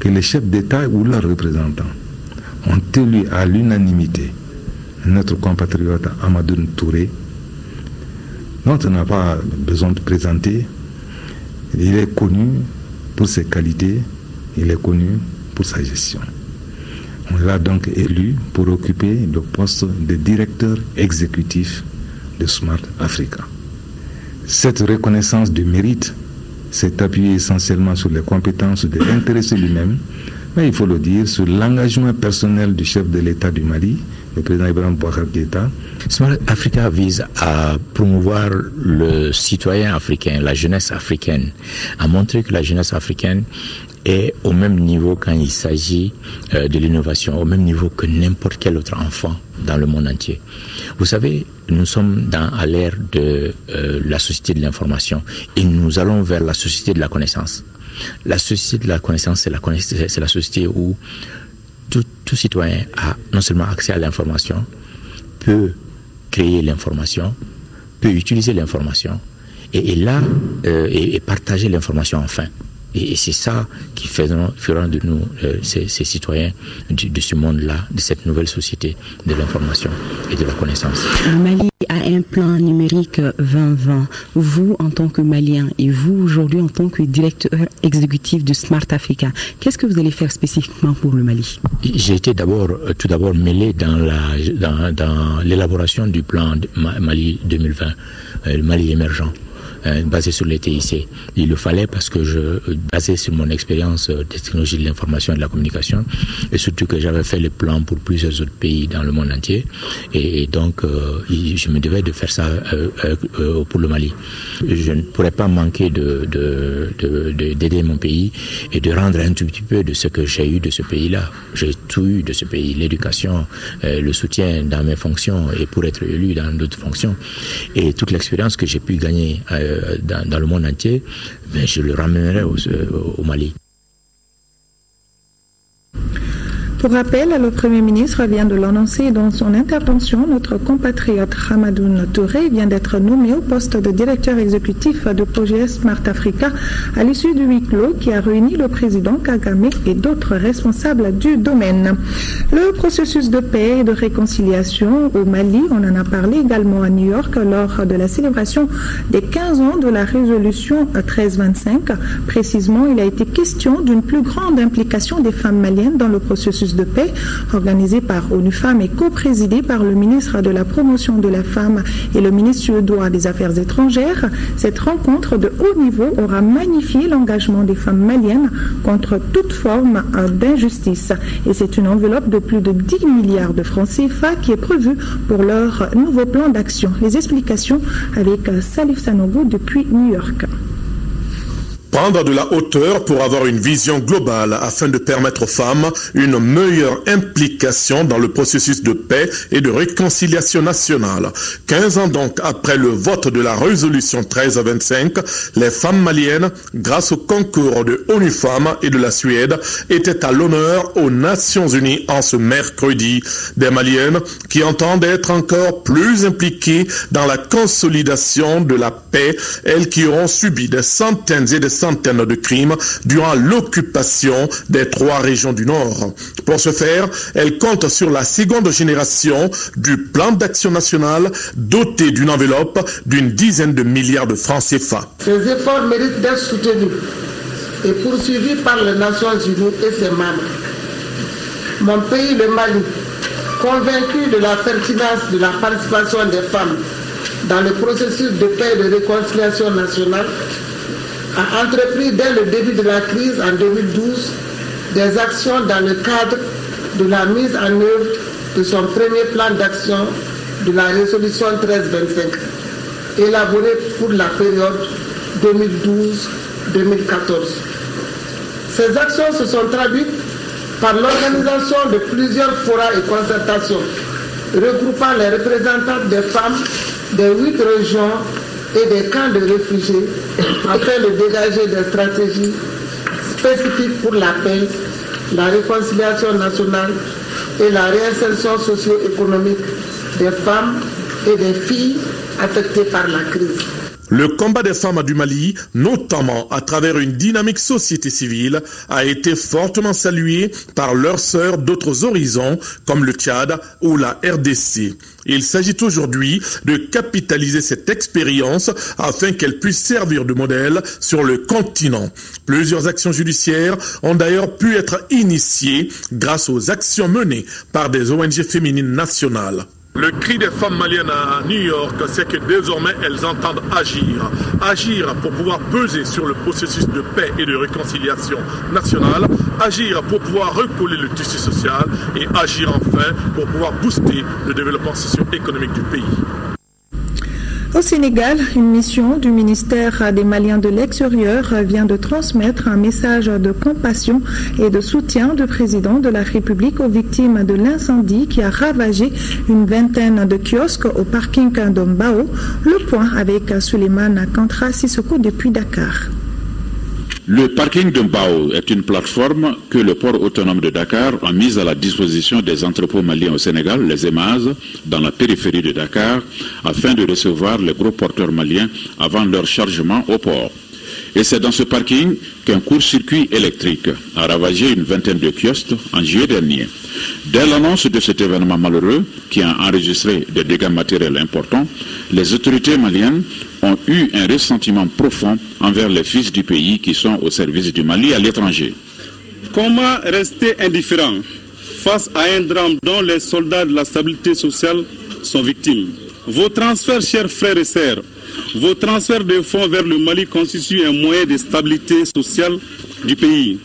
[SPEAKER 11] que les chefs d'État ou leurs représentants ont élu à l'unanimité notre compatriote Amadoune Touré, dont on n'a pas besoin de présenter. Il est connu pour ses qualités, il est connu pour sa gestion. On l'a donc élu pour occuper le poste de directeur exécutif de Smart Africa. Cette reconnaissance de mérite s'est appuyée essentiellement sur les compétences de l'intéressé lui-même, mais il faut le dire, sur l'engagement personnel du chef de l'État du Mali, le président Ibrahim Boubacar Keïta.
[SPEAKER 12] Smart Africa vise à promouvoir le citoyen africain, la jeunesse africaine, à montrer que la jeunesse africaine est au même niveau quand il s'agit de l'innovation, au même niveau que n'importe quel autre enfant dans le monde entier. Vous savez, nous sommes à l'ère de la société de l'information et nous allons vers la société de la connaissance. La société de la connaissance, c'est la société où tout citoyen a non seulement accès à l'information, peut créer l'information, peut utiliser l'information et partager l'information enfin. Et c'est ça qui fera de nous ces citoyens de ce monde-là, de cette nouvelle société de l'information et de la connaissance.
[SPEAKER 13] Le Mali a un plan numérique 2020. Vous, en tant que Malien, et vous, aujourd'hui, en tant que directeur exécutif de Smart Africa, qu'est-ce que vous allez faire spécifiquement pour le Mali? J'ai été
[SPEAKER 12] tout d'abord mêlé dans l'élaboration du plan Mali 2020, le Mali émergent. Basé sur les TIC. Il le fallait parce que basé sur mon expérience des technologies de l'information et de la communication, et surtout que j'avais fait les plans pour plusieurs autres pays dans le monde entier, et donc je me devais de faire ça pour le Mali. Je ne pourrais pas manquer d'aider mon pays et de rendre un tout petit peu de ce que j'ai eu de ce pays-là. J'ai tout eu de ce pays, l'éducation, le soutien dans mes fonctions et pour être élu dans d'autres fonctions, et toute l'expérience que j'ai pu gagner dans le monde entier, je le ramènerai au Mali.
[SPEAKER 1] Pour rappel, le Premier ministre vient de l'annoncer dans son intervention. Notre compatriote Hamadoun Touré vient d'être nommé au poste de directeur exécutif de projet Smart Africa à l'issue du huis clos qui a réuni le président Kagame et d'autres responsables du domaine. Le processus de paix et de réconciliation au Mali, on en a parlé également à New York lors de la célébration des 15 ans de la résolution 1325. Précisément, il a été question d'une plus grande implication des femmes maliennes dans le processus de paix organisé par ONU Femmes et co-présidé par le ministre de la Promotion de la Femme et le ministre suédois des Affaires étrangères. Cette rencontre de haut niveau aura magnifié l'engagement des femmes maliennes contre toute forme d'injustice. Et c'est une enveloppe de plus de 10 milliards de francs CFA qui est prévue pour leur nouveau plan d'action. Les explications avec Salif Sanogo depuis New York.
[SPEAKER 14] Prendre de la hauteur pour avoir une vision globale afin de permettre aux femmes une meilleure implication dans le processus de paix et de réconciliation nationale. 15 ans donc après le vote de la résolution 1325, les femmes maliennes, grâce au concours de ONU Femmes et de la Suède, étaient à l'honneur aux Nations Unies en ce mercredi. Des Maliennes qui entendent être encore plus impliquées dans la consolidation de la paix, elles qui auront subi des centaines et des centaines de crimes durant l'occupation des 3 régions du Nord. Pour ce faire, elle compte sur la seconde génération du plan d'action national doté d'une enveloppe d'une dizaine de milliards de francs CFA.
[SPEAKER 15] Ces efforts méritent d'être soutenus et poursuivis par les Nations Unies et ses membres. Mon pays, le Mali, convaincu de la pertinence de la participation des femmes dans le processus de paix et de réconciliation nationale, a entrepris dès le début de la crise en 2012 des actions dans le cadre de la mise en œuvre de son premier plan d'action de la résolution 1325, élaboré pour la période 2012-2014. Ces actions se sont traduites par l'organisation de plusieurs forats et concertations regroupant les représentants des femmes des 8 régions et des camps de réfugiés afin de dégager des stratégies spécifiques pour la paix, la réconciliation nationale et la réinsertion socio-économique des femmes et des filles affectées par la crise.
[SPEAKER 14] Le combat des femmes du Mali, notamment à travers une dynamique société civile, a été fortement salué par leurs sœurs d'autres horizons, comme le Tchad ou la RDC. Il s'agit aujourd'hui de capitaliser cette expérience afin qu'elle puisse servir de modèle sur le continent. Plusieurs actions judiciaires ont d'ailleurs pu être initiées grâce aux actions menées par des ONG féminines nationales. Le cri des femmes maliennes à New York, c'est que désormais elles entendent agir. Agir pour pouvoir peser sur le processus de paix et de réconciliation nationale, agir pour pouvoir recoller le tissu social et agir enfin pour pouvoir booster le développement socio-économique du pays.
[SPEAKER 1] Au Sénégal, une mission du ministère des Maliens de l'extérieur vient de transmettre un message de compassion et de soutien du président de la République aux victimes de l'incendie qui a ravagé une vingtaine de kiosques au parking de Mbao. Le point avec Souleymane Kantra Sissoko depuis Dakar.
[SPEAKER 16] Le parking de Mbao est une plateforme que le port autonome de Dakar a mise à la disposition des entrepôts maliens au Sénégal, les EMAZ, dans la périphérie de Dakar, afin de recevoir les gros porteurs maliens avant leur chargement au port. Et c'est dans ce parking qu'un court-circuit électrique a ravagé une vingtaine de kiosques en juillet dernier. Dès l'annonce de cet événement malheureux, qui a enregistré des dégâts matériels importants, les autorités maliennes ont eu un ressentiment profond envers les fils du pays qui sont au service du Mali à l'étranger.
[SPEAKER 17] Comment rester indifférent face à un drame dont les soldats de la stabilité sociale sont victimes? Vos transferts, chers frères et sœurs, vos transferts de fonds vers le Mali constituent un moyen de stabilité sociale du pays.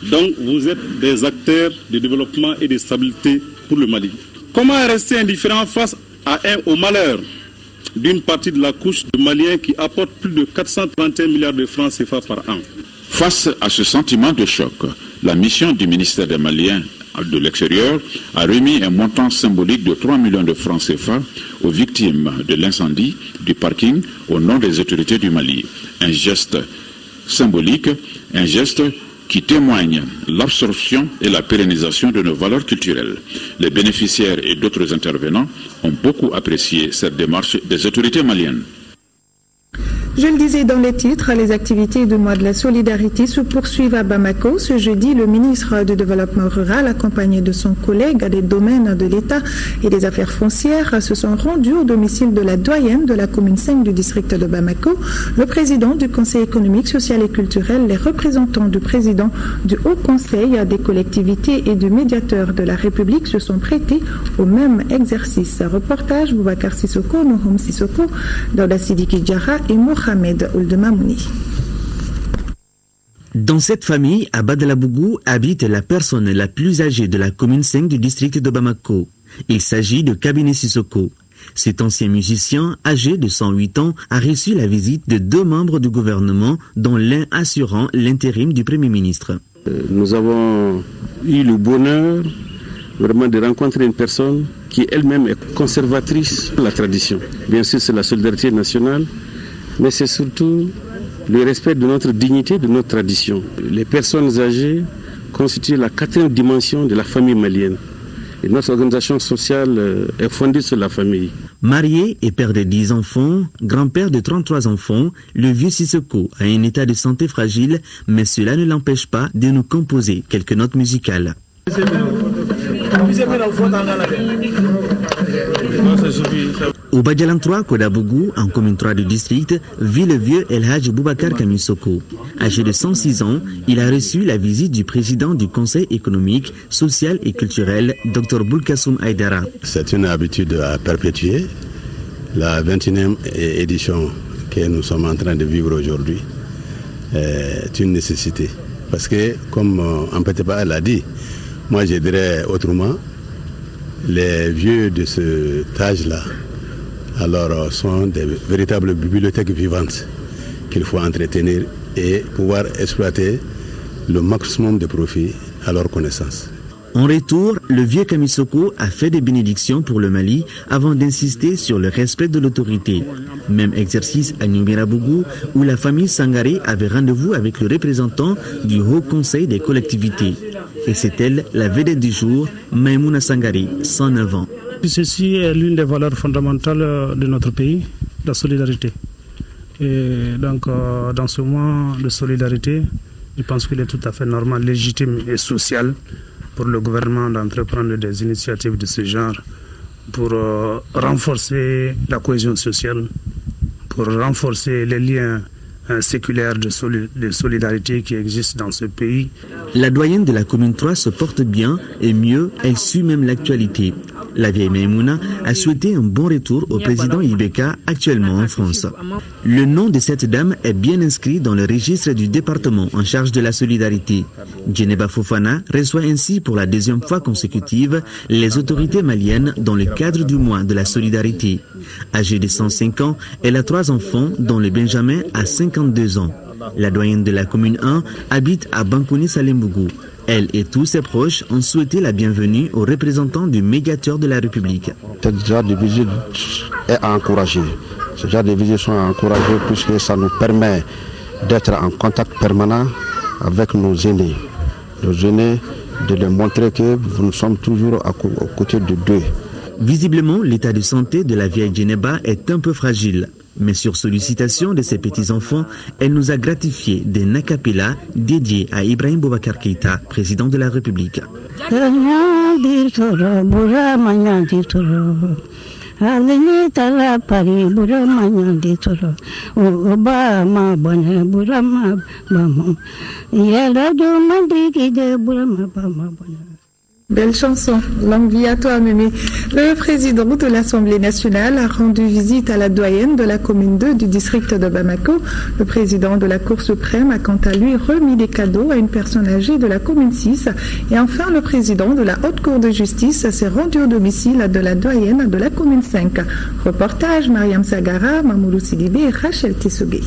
[SPEAKER 17] Donc vous êtes des acteurs de développement et de stabilité pour le Mali. Comment rester indifférent face au malheur d'une partie de la couche de Maliens qui apporte plus de 431 milliards de francs CFA par an?
[SPEAKER 16] Face à ce sentiment de choc, la mission du ministère des Maliens de l'extérieur a remis un montant symbolique de 3 millions de francs CFA aux victimes de l'incendie du parking au nom des autorités du Mali. Un geste symbolique, un geste qui témoigne l'absorption et la pérennisation de nos valeurs culturelles. Les bénéficiaires et d'autres intervenants ont beaucoup apprécié cette démarche des autorités maliennes.
[SPEAKER 1] Je le disais dans les titres, les activités du mois de la solidarité se poursuivent à Bamako. Ce jeudi, le ministre du Développement rural, accompagné de son collègue des domaines de l'État et des affaires foncières, se sont rendus au domicile de la doyenne de la commune 5 du district de Bamako. Le président du Conseil économique, social et culturel, les représentants du président du Haut Conseil des collectivités et du médiateur de la République se sont prêtés au même exercice. Reportage Boubacar Sissoko, Nouhoum Sissoko, Dauda Sidiki Diarra et Mohamed Oldemamouni.
[SPEAKER 18] Dans cette famille, à Badalabougou, habite la personne la plus âgée de la commune 5 du district de Bamako. Il s'agit de Kabine Sissoko. Cet ancien musicien, âgé de 108 ans, a reçu la visite de 2 membres du gouvernement, dont l'un assurant l'intérim du Premier ministre.
[SPEAKER 17] Nous avons eu le bonheur vraiment de rencontrer une personne qui elle-même est conservatrice de la tradition. Bien sûr, c'est la solidarité nationale, mais c'est surtout le respect de notre dignité, de notre tradition. Les personnes âgées constituent la 4e dimension de la famille malienne. Et notre organisation sociale est fondée sur la famille.
[SPEAKER 18] Marié et père de 10 enfants, grand-père de 33 enfants, le vieux Sissoko a un état de santé fragile, mais cela ne l'empêche pas de nous composer quelques notes musicales. Au Badjalan 3, Kodabougou, en commune 3 du district, vit le vieux El Hadj Boubacar Kamisoko. Âgé de 106 ans, il a reçu la visite du président du Conseil économique, social et culturel, Dr Boulkassoum Aïdara.
[SPEAKER 19] C'est une habitude à perpétuer. La 21e édition que nous sommes en train de vivre aujourd'hui est une nécessité. Parce que, comme Ampateba l'a dit, moi je dirais autrement, les vieux de cet âge-là alors sont des véritables bibliothèques vivantes qu'il faut entretenir et pouvoir exploiter le maximum de profit à leur connaissance.
[SPEAKER 18] En retour, le vieux Kamisoko a fait des bénédictions pour le Mali avant d'insister sur le respect de l'autorité. Même exercice à Nyumirabougou où la famille Sangaré avait rendez-vous avec le représentant du Haut Conseil des collectivités. Et c'est elle, la vedette du jour, Maïmouna Sangaré, 109 ans.
[SPEAKER 20] Ceci est l'une des valeurs fondamentales de notre pays, la solidarité. Et donc, dans ce mois de solidarité, je pense qu'il est tout à fait normal, légitime et social pour le gouvernement d'entreprendre des initiatives de ce genre pour renforcer la cohésion sociale, pour renforcer les liens séculaires de solidarité qui existent dans ce pays.
[SPEAKER 18] La doyenne de la commune 3 se porte bien et mieux, elle suit même l'actualité. La vieille Maïmouna a souhaité un bon retour au président Ibeka, actuellement en France. Le nom de cette dame est bien inscrit dans le registre du département en charge de la solidarité. Djeneba Fofana reçoit ainsi pour la deuxième fois consécutive les autorités maliennes dans le cadre du mois de la solidarité. Âgée de 105 ans, elle a 3 enfants dont le Benjamin a 52 ans. La doyenne de la commune 1 habite à Bankouni Salembougou. Elle et tous ses proches ont souhaité la bienvenue aux représentants du médiateur de la République.
[SPEAKER 21] Ce genre de visite est à encourager. Ce genre de visites sont à encourager puisque ça nous permet d'être en contact permanent avec nos aînés. Nos aînés, de leur montrer que nous sommes toujours aux côtés de d'eux.
[SPEAKER 18] Visiblement, l'état de santé de la vieille Djeneba est un peu fragile. Mais sur sollicitation de ses petits-enfants, elle nous a gratifié d'un acapella dédié à Ibrahim Boubacar Keïta, président de la République.
[SPEAKER 1] Belle chanson, longue vie à toi Mémé. Le président de l'Assemblée nationale a rendu visite à la doyenne de la commune 2 du district de Bamako. Le président de la Cour suprême a quant à lui remis des cadeaux à une personne âgée de la commune 6. Et enfin, le président de la Haute Cour de justice s'est rendu au domicile de la doyenne de la commune 5. Reportage Mariam Sagara, Mamoulou Sidibé et Rachel Tessogué.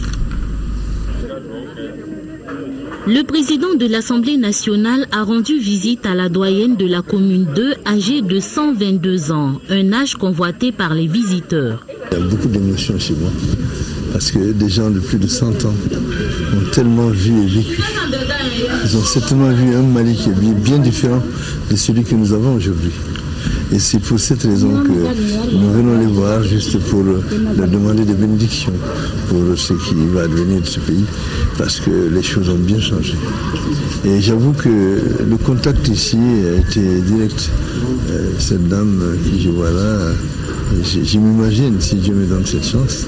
[SPEAKER 22] Le président de l'Assemblée nationale a rendu visite à la doyenne de la commune 2, âgée de 122 ans, un âge convoité par les visiteurs.
[SPEAKER 23] Il y a beaucoup d'émotions chez moi, parce que des gens de plus de 100 ans ont tellement vu et vécu. Ils ont certainement vu un Mali qui est bien différent de celui que nous avons aujourd'hui. Et c'est pour cette raison que nous venons les voir juste pour leur demander des bénédictions pour ce qui va advenir de ce pays, parce que les choses ont bien changé. Et j'avoue que le contact ici a été direct. Cette dame qui je vois là, je m'imagine, si Dieu me donne cette chance,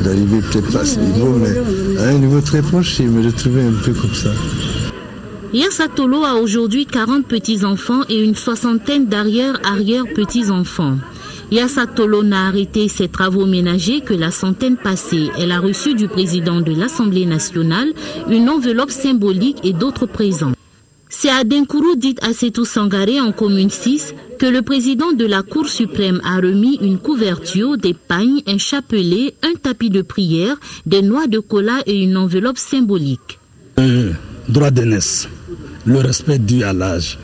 [SPEAKER 23] d'arriver peut-être pas à ce niveau, mais à un niveau très proche, et me retrouver un peu comme ça.
[SPEAKER 22] Yassa Tolo a aujourd'hui 40 petits-enfants et une soixantaine d'arrière-petits-enfants. Yassa Tolo n'a arrêté ses travaux ménagers que la centaine passée. Elle a reçu du président de l'Assemblée nationale une enveloppe symbolique et d'autres présents. C'est à Denkourou, dit Assetou Sangaré, en commune 6, que le président de la Cour suprême a remis une couverture, des pagnes, un chapelet, un tapis de prière, des noix de cola et une enveloppe symbolique.
[SPEAKER 24] Droit d'aînesse, le respect dû à l'âge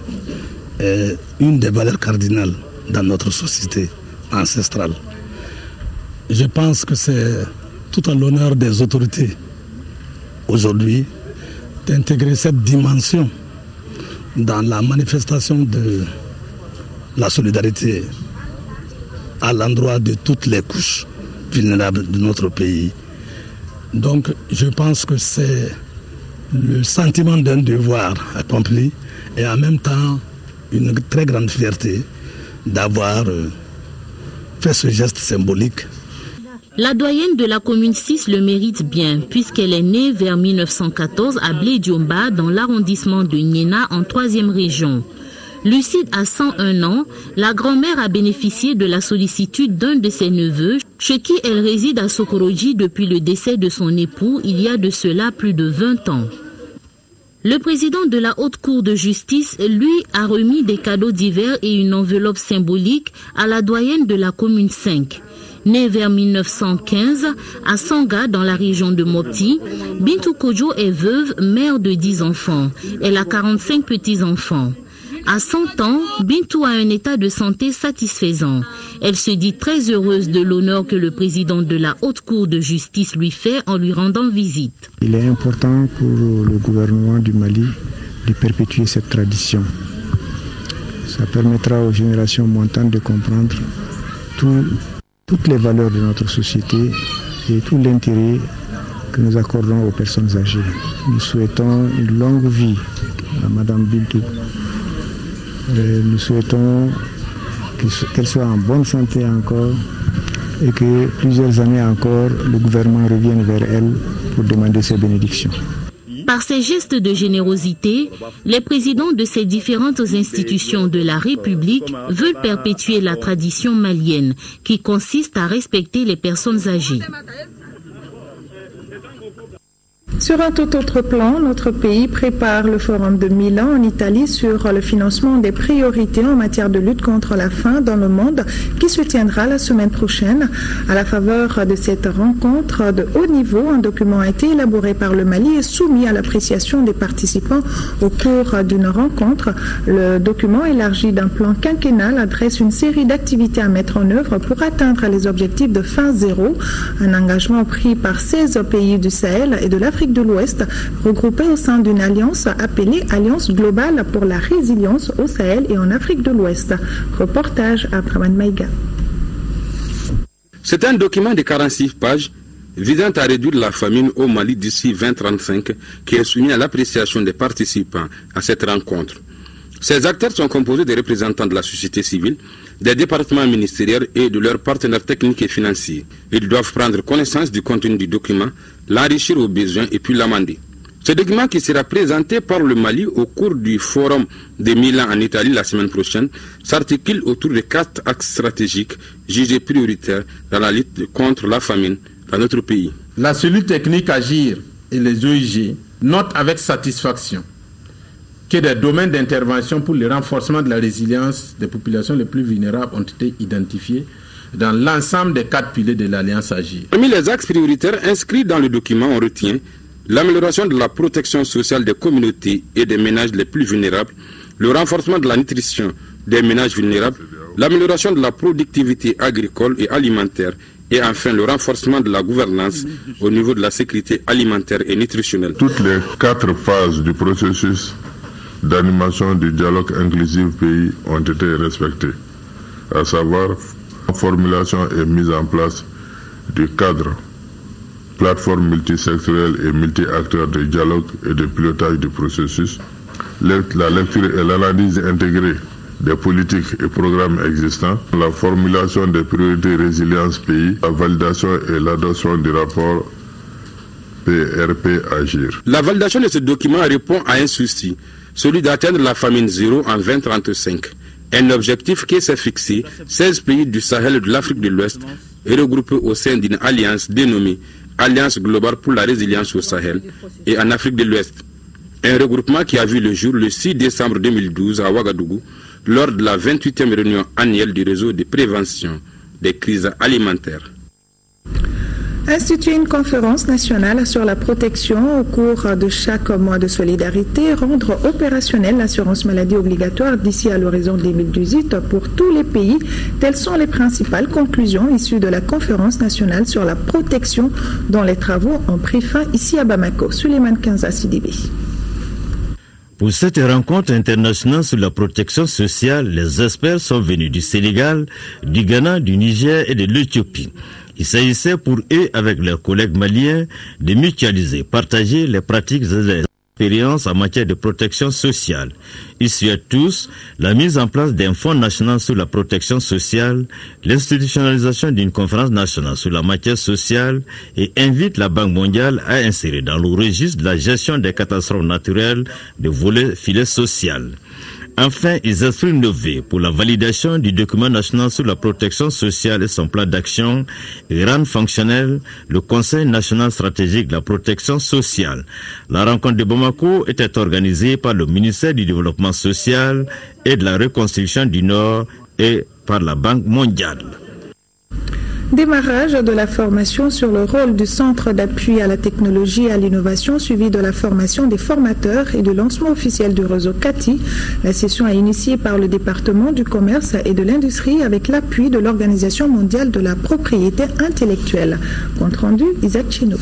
[SPEAKER 24] est une des valeurs cardinales dans notre société ancestrale. Je pense que c'est tout à l'honneur des autorités aujourd'hui d'intégrer cette dimension dans la manifestation de la solidarité à l'endroit de toutes les couches vulnérables de notre pays. Donc je pense que c'est le sentiment d'un devoir accompli et en même temps une très grande fierté d'avoir fait ce geste symbolique.
[SPEAKER 22] La doyenne de la commune 6 le mérite bien, puisqu'elle est née vers 1914 à Blé-Diomba, dans l'arrondissement de Niena, en 3e région. Lucide à 101 ans, la grand-mère a bénéficié de la sollicitude d'un de ses neveux, chez qui elle réside à Sokoroji depuis le décès de son époux il y a de cela plus de 20 ans. Le président de la Haute Cour de justice, lui, a remis des cadeaux divers et une enveloppe symbolique à la doyenne de la commune 5. Née vers 1915 à Sanga, dans la région de Mopti, Bintou Kodjo est veuve, mère de 10 enfants. Elle a 45 petits-enfants. À 100 ans, Bintou a un état de santé satisfaisant. Elle se dit très heureuse de l'honneur que le président de la Haute Cour de justice lui fait en lui rendant visite.
[SPEAKER 25] Il est important pour le gouvernement du Mali de perpétuer cette tradition. Ça permettra aux générations montantes de comprendre toutes les valeurs de notre société et tout l'intérêt que nous accordons aux personnes âgées. Nous souhaitons une longue vie à Madame Bintou. Nous souhaitons qu'elle soit en bonne santé encore et que plusieurs années encore, le gouvernement revienne vers elle pour demander ses bénédictions.
[SPEAKER 22] Par ces gestes de générosité, les présidents de ces différentes institutions de la République veulent perpétuer la tradition malienne qui consiste à respecter les personnes âgées.
[SPEAKER 1] Sur un tout autre plan, notre pays prépare le forum de Milan en Italie sur le financement des priorités en matière de lutte contre la faim dans le monde qui se tiendra la semaine prochaine. À la faveur de cette rencontre de haut niveau, un document a été élaboré par le Mali et soumis à l'appréciation des participants au cours d'une rencontre. Le document élargi d'un plan quinquennal adresse une série d'activités à mettre en œuvre pour atteindre les objectifs de faim zéro, un engagement pris par 16 pays du Sahel et de l'Afrique de l'Ouest, regroupés au sein d'une alliance appelée Alliance globale pour la résilience au Sahel et en Afrique de l'Ouest. Reportage à Praman Maïga.
[SPEAKER 2] C'est un document de 46 pages visant à réduire la famine au Mali d'ici 2035 qui est soumis à l'appréciation des participants à cette rencontre. Ces acteurs sont composés des représentants de la société civile, des départements ministériels et de leurs partenaires techniques et financiers. Ils doivent prendre connaissance du contenu du document, l'enrichir au besoin et puis l'amender. Ce document qui sera présenté par le Mali au cours du forum de Milan en Italie la semaine prochaine s'articule autour de 4 axes stratégiques jugés prioritaires dans la lutte contre la famine dans notre pays.
[SPEAKER 3] La cellule technique Agir et les OIG notent avec satisfaction que des domaines d'intervention pour le renforcement de la résilience des populations les plus vulnérables ont été identifiés dans l'ensemble des 4 piliers de l'Alliance Agir.
[SPEAKER 2] Parmi les axes prioritaires inscrits dans le document, on retient l'amélioration de la protection sociale des communautés et des ménages les plus vulnérables, le renforcement de la nutrition des ménages vulnérables, l'amélioration de la productivité agricole et alimentaire et enfin le renforcement de la gouvernance au niveau de la sécurité alimentaire et nutritionnelle.
[SPEAKER 4] Toutes les 4 phases du processus d'animation du dialogue inclusif pays ont été respectées, à savoir formulation et mise en place du cadre, plateforme multisectorielle et multi-acteurs de dialogue et de pilotage du processus, la lecture et l'analyse intégrée des politiques et programmes existants, la formulation des priorités résilience pays, la validation et l'adoption du rapport PRP Agir.
[SPEAKER 2] La validation de ce document répond à un souci, celui d'atteindre la famine zéro en 2035. Un objectif qui s'est fixé 16 pays du Sahel et de l'Afrique de l'Ouest et regroupés au sein d'une alliance dénommée Alliance globale pour la résilience au Sahel et en Afrique de l'Ouest. Un regroupement qui a vu le jour le 6 décembre 2012 à Ouagadougou lors de la 28e réunion annuelle du réseau de prévention des crises alimentaires.
[SPEAKER 1] Instituer une conférence nationale sur la protection au cours de chaque mois de solidarité, rendre opérationnelle l'assurance maladie obligatoire d'ici à l'horizon 2018 pour tous les pays. Telles sont les principales conclusions issues de la conférence nationale sur la protection dont les travaux ont pris fin ici à Bamako. Suleiman Kanza Sidibé.
[SPEAKER 5] Pour cette rencontre internationale sur la protection sociale, les experts sont venus du Sénégal, du Ghana, du Niger et de l'Éthiopie. Il s'agissait pour eux, avec leurs collègues maliens, de mutualiser, partager les pratiques et les expériences en matière de protection sociale. Ils souhaitent tous la mise en place d'un fonds national sur la protection sociale, l'institutionnalisation d'une conférence nationale sur la matière sociale et invitent la Banque mondiale à insérer dans le registre de la gestion des catastrophes naturelles le volet filet social. Enfin, ils expriment le vœu pour la validation du document national sur la protection sociale et son plan d'action et rendre fonctionnel le Conseil national stratégique de la protection sociale. La rencontre de Bamako était organisée par le ministère du Développement social et de la Reconstruction du Nord et par la Banque mondiale.
[SPEAKER 1] Démarrage de la formation sur le rôle du Centre d'appui à la technologie et à l'innovation suivi de la formation des formateurs et du lancement officiel du réseau CATI. La session est initiée par le département du commerce et de l'industrie avec l'appui de l'Organisation mondiale de la propriété intellectuelle. Compte rendu, Isaac Chino.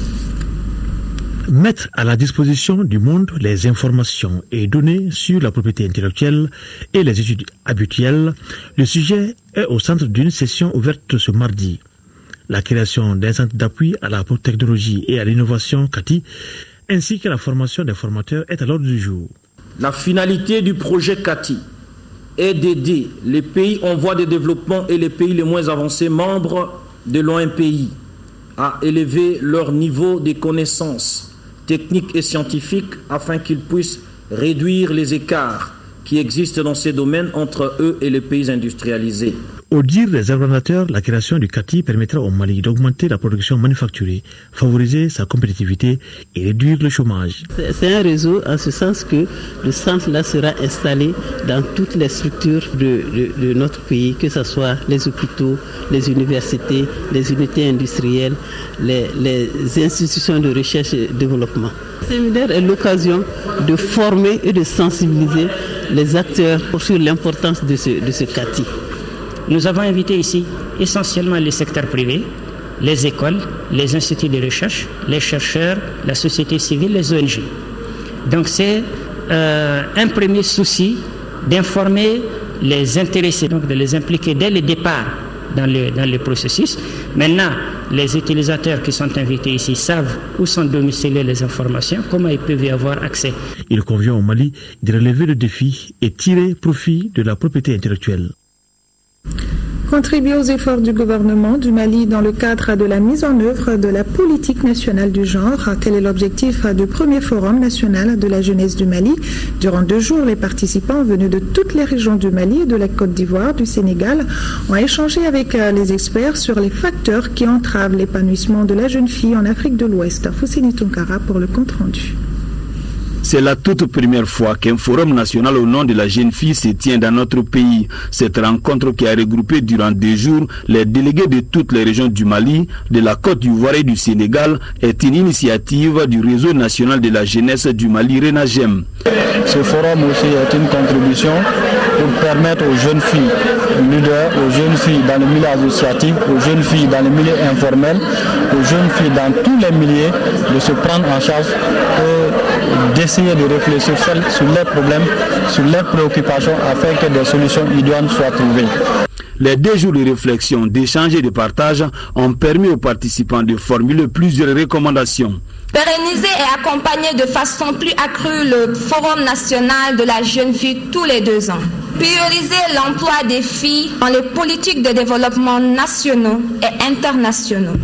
[SPEAKER 6] Mettre à la disposition du monde les informations et données sur la propriété intellectuelle et les études habituelles, le sujet est au centre d'une session ouverte ce mardi. La création d'un centre d'appui à la technologie et à l'innovation CATI, ainsi que la formation des formateurs est à l'ordre du jour.
[SPEAKER 26] La finalité du projet CATI est d'aider les pays en voie de développement et les pays les moins avancés membres de l'OMPI à élever leur niveau de connaissances techniques et scientifiques afin qu'ils puissent réduire les écarts qui existent dans ces domaines entre eux et les pays industrialisés.
[SPEAKER 6] Au dire des organisateurs, la création du CATI permettra au Mali d'augmenter la production manufacturée, favoriser sa compétitivité et réduire le chômage.
[SPEAKER 7] C'est un réseau en ce sens que le centre-là sera installé dans toutes les structures de notre pays, que ce soit les hôpitaux, les universités, les unités industrielles, les institutions de recherche et développement. Le séminaire est l'occasion de former et de sensibiliser les acteurs sur l'importance de ce CATI.
[SPEAKER 8] Nous avons invité ici essentiellement les secteurs privés, les écoles, les instituts de recherche, les chercheurs, la société civile, les ONG. Donc c'est un premier souci d'informer les intéressés, donc de les impliquer dès le départ dans le processus. Maintenant, les utilisateurs qui sont invités ici savent où sont domiciliées les informations, comment ils peuvent y avoir accès.
[SPEAKER 6] Il convient au Mali de relever le défi et tirer profit de la propriété intellectuelle.
[SPEAKER 1] Contribuer aux efforts du gouvernement du Mali dans le cadre de la mise en œuvre de la politique nationale du genre. Tel est l'objectif du premier forum national de la jeunesse du Mali. Durant 2 jours, les participants venus de toutes les régions du Mali, de la Côte d'Ivoire, du Sénégal, ont échangé avec les experts sur les facteurs qui entravent l'épanouissement de la jeune fille en Afrique de l'Ouest. Foussini Tunkara pour le compte-rendu.
[SPEAKER 9] C'est la toute première fois qu'un forum national au nom de la jeune fille se tient dans notre pays. Cette rencontre qui a regroupé durant 2 jours les délégués de toutes les régions du Mali, de la Côte d'Ivoire et du Sénégal est une initiative du réseau national de la jeunesse du Mali, RENAGEM.
[SPEAKER 10] Ce forum aussi est une contribution pour permettre aux jeunes filles leaders, aux jeunes filles dans le milieu associatif, aux jeunes filles dans le milieu informel, aux jeunes filles dans tous les milieux de se prendre en charge et d'essayer de réfléchir sur leurs problèmes, sur leurs préoccupations afin que des solutions idoines soient trouvées.
[SPEAKER 9] Les 2 jours de réflexion, d'échange et de partage ont permis aux participants de formuler plusieurs recommandations.
[SPEAKER 11] Pérenniser et accompagner de façon plus accrue le Forum national de la jeune fille tous les 2 ans. Prioriser l'emploi des filles dans les politiques de développement nationaux et internationaux.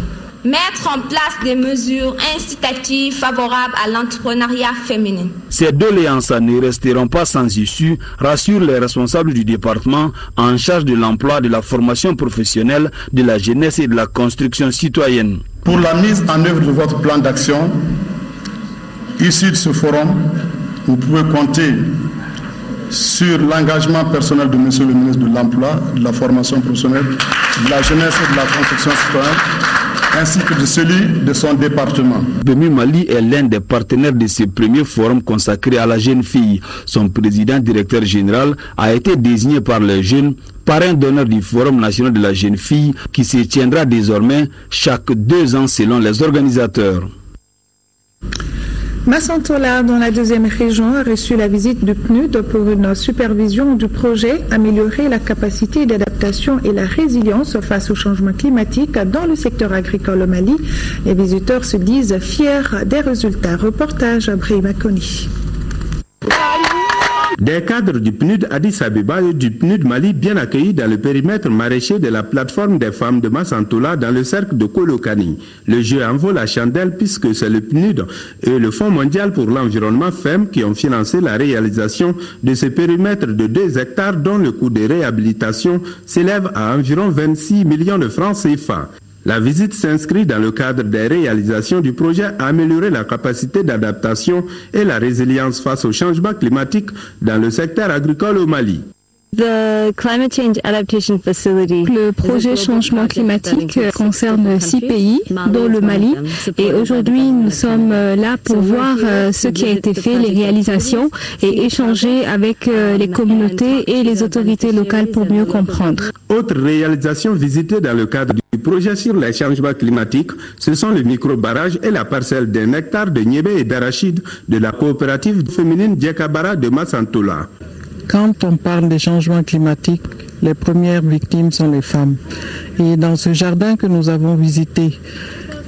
[SPEAKER 11] Mettre en place des mesures incitatives favorables à l'entrepreneuriat féminin.
[SPEAKER 9] Ces doléances ne resteront pas sans issue, rassurent les responsables du département en charge de l'emploi, de la formation professionnelle, de la jeunesse et de la construction citoyenne.
[SPEAKER 13] Pour la mise en œuvre de votre plan d'action, issu de ce forum, vous pouvez compter sur l'engagement personnel de Monsieur le ministre de l'Emploi, de la formation professionnelle, de la jeunesse et de la construction citoyenne, ainsi que de celui de son département.
[SPEAKER 9] BEMU Mali est l'un des partenaires de ce premier forum consacré à la jeune fille. Son président directeur général a été désigné par les jeunes parrain d'honneur du Forum national de la jeune fille qui se tiendra désormais chaque 2 ans selon les organisateurs.
[SPEAKER 1] Massantola, dans la 2e région, a reçu la visite du PNUD pour une supervision du projet améliorer la capacité d'adaptation et la résilience face au changement climatique dans le secteur agricole au Mali. Les visiteurs se disent fiers des résultats. Reportage à Brahima Koni.
[SPEAKER 3] Des cadres du PNUD Addis Abeba et du PNUD Mali bien accueillis dans le périmètre maraîcher de la plateforme des femmes de Massantola dans le cercle de Kolokani. Le jeu en vaut la chandelle puisque c'est le PNUD et le Fonds mondial pour l'environnement FEM qui ont financé la réalisation de ce périmètre de 2 hectares dont le coût de réhabilitation s'élève à environ 26 millions de francs CFA. La visite s'inscrit dans le cadre des réalisations du projet Améliorer la capacité d'adaptation et la résilience face au changement climatique dans le secteur agricole au Mali.
[SPEAKER 27] Le projet changement climatique concerne 6 pays, dont le Mali. Et aujourd'hui, nous sommes là pour voir ce qui a été fait, les réalisations, et échanger avec les communautés et les autorités locales pour mieux comprendre.
[SPEAKER 3] Autre réalisation visitée dans le cadre du projet sur les changements climatiques, ce sont le micro-barrage et la parcelle d'1 hectare de niébé et d'arachide de la coopérative féminine Diakabara de Massantola.
[SPEAKER 28] Quand on parle des changements climatiques, les premières victimes sont les femmes. Et dans ce jardin que nous avons visité,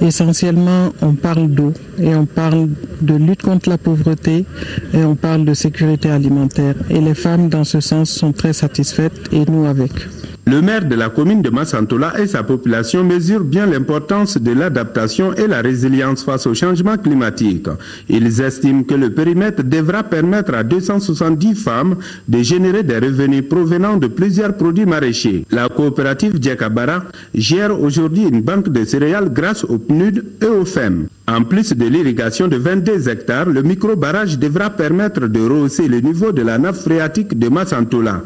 [SPEAKER 28] essentiellement, on parle d'eau et on parle de lutte contre la pauvreté et on parle de sécurité alimentaire. Et les femmes, dans ce sens, sont très satisfaites et nous avec.
[SPEAKER 12] Le maire de la commune de Massantola et sa population mesurent bien l'importance de l'adaptation et la résilience face au changement climatique. Ils estiment que le périmètre devra permettre à 270 femmes de générer des revenus provenant de plusieurs produits maraîchers. La coopérative Djekabara gère aujourd'hui une banque de céréales grâce au PNUD et au FEM. En plus de l'irrigation de 22 hectares, le micro-barrage devra permettre de rehausser le niveau de la nappe phréatique de Massantola.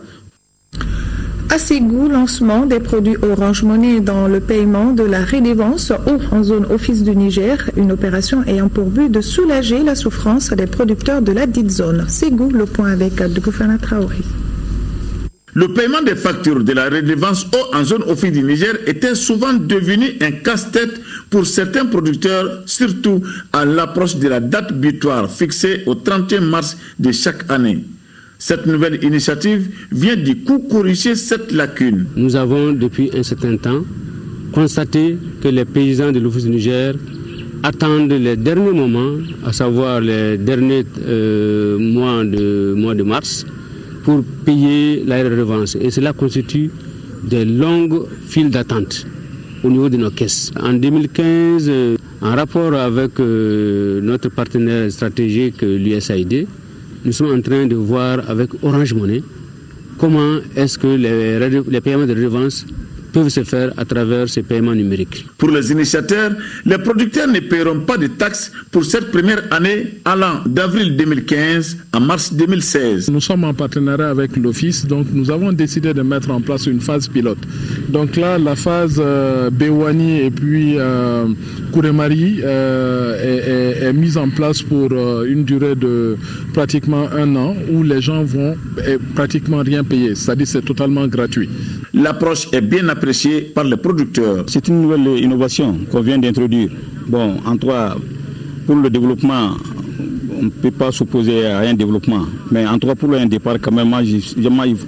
[SPEAKER 1] À Ségou, lancement des produits Orange Money dans le paiement de la redevance en zone office du Niger, une opération ayant pour but de soulager la souffrance des producteurs de la dite zone. Ségou, le point avec Dugufana Traoré.
[SPEAKER 3] Le paiement des factures de la redevance eau en zone office du Niger était souvent devenu un casse-tête pour certains producteurs, surtout à l'approche de la date butoir fixée au 31 mars de chaque année. Cette nouvelle initiative vient du coup corriger cette lacune.
[SPEAKER 14] Nous avons depuis un certain temps constaté que les paysans de l'office du Niger attendent les derniers moments, à savoir les derniers mois de mars, pour payer la redevance. Et cela constitue des longues files d'attente au niveau de nos caisses. En 2015, en rapport avec notre partenaire stratégique, l'USAID, nous sommes en train de voir avec Orange Money comment est-ce que les paiements de redevance peuvent se faire à travers ces paiements numériques.
[SPEAKER 3] Pour les initiateurs, les producteurs ne paieront pas de taxes pour cette première année allant d'avril 2015 à mars 2016.
[SPEAKER 15] Nous sommes en partenariat avec l'Office, donc nous avons décidé de mettre en place une phase pilote. Donc là, la phase Bewani et puis Kouremari est mise en place pour une durée de pratiquement 1 an où les gens vont pratiquement rien payer, c'est-à-dire c'est totalement gratuit.
[SPEAKER 3] L'approche est bien appréciée par les producteurs.
[SPEAKER 9] C'est une nouvelle innovation qu'on vient d'introduire. Bon, en trois, pour le développement, on ne peut pas s'opposer à un développement. Mais en trois, pour un départ, quand même, il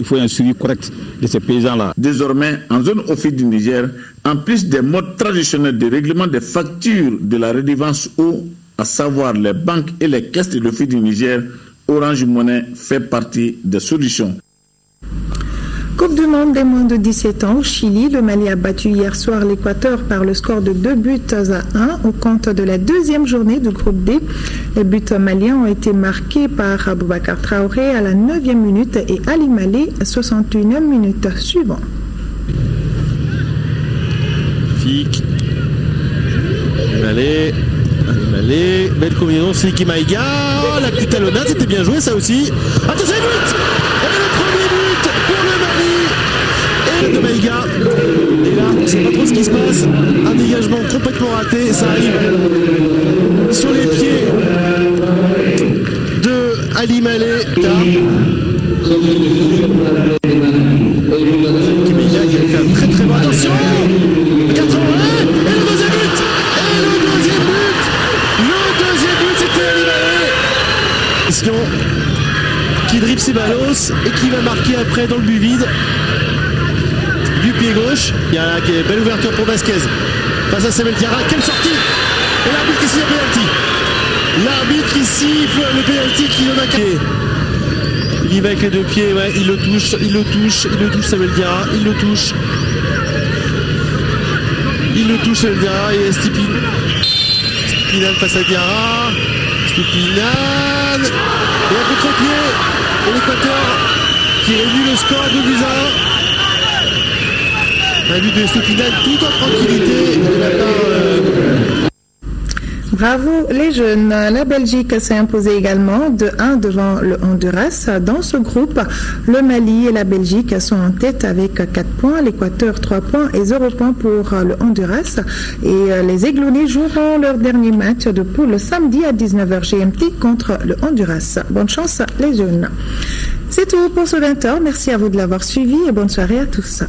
[SPEAKER 9] faut un suivi correct de ces paysans-là.
[SPEAKER 3] Désormais, en zone office du Niger, en plus des modes traditionnels de règlement des factures de la redevance eau, à savoir les banques et les caisses de l'office du Niger, Orange Money fait partie des solutions.
[SPEAKER 1] Coupe du monde des moins de 17 ans au Chili, le Mali a battu hier soir l'Équateur par le score de 2-1 au compte de la deuxième journée du groupe D. Les buts maliens ont été marqués par Boubacar Traoré à la 9e minute et Ali Malé à 61e minute suivant.
[SPEAKER 16] Fik. Ali Malé, belle combinaison, Siki Maïga, oh, la petite talonnade, c'était bien joué ça aussi. Attention, but! Et le premier but pour le Mali et de Maïga. Et là, on ne sait pas trop ce qui se passe. Un dégagement complètement raté, ça arrive sur les pieds de Ali Malé. Siki Maïga qui a fait un très très bon. Attention! Regarde son et le deuxième but! Et le deuxième but! Le deuxième but, c'était Ali Malé qui dribble ses ballos et qui va marquer après dans le but vide du pied gauche. Il y a une belle ouverture pour Vasquez face à Samuel Diarra. Quelle sortie! Et l'arbitre ici, le penalty. L'arbitre ici, le penalty qui en a qu'à. Il y va avec les deux pieds, ouais, il le touche Samuel Diarra, il le touche Samuel Diarra et Stupinan face à Diarra. Stupinan et un contre-pied et l'Équateur qui réduit le score de 2-1. Un but de Stupinan tout en tranquillité de la part
[SPEAKER 1] Bravo les jeunes. La Belgique s'est imposée également de 1 devant le Honduras. Dans ce groupe, le Mali et la Belgique sont en tête avec 4 points, l'Équateur 3 points et 0 points pour le Honduras. Et les Aiglonnais joueront leur dernier match de poule samedi à 19h GMT contre le Honduras. Bonne chance les jeunes. C'est tout pour ce 20h. Merci à vous de l'avoir suivi et bonne soirée à tous.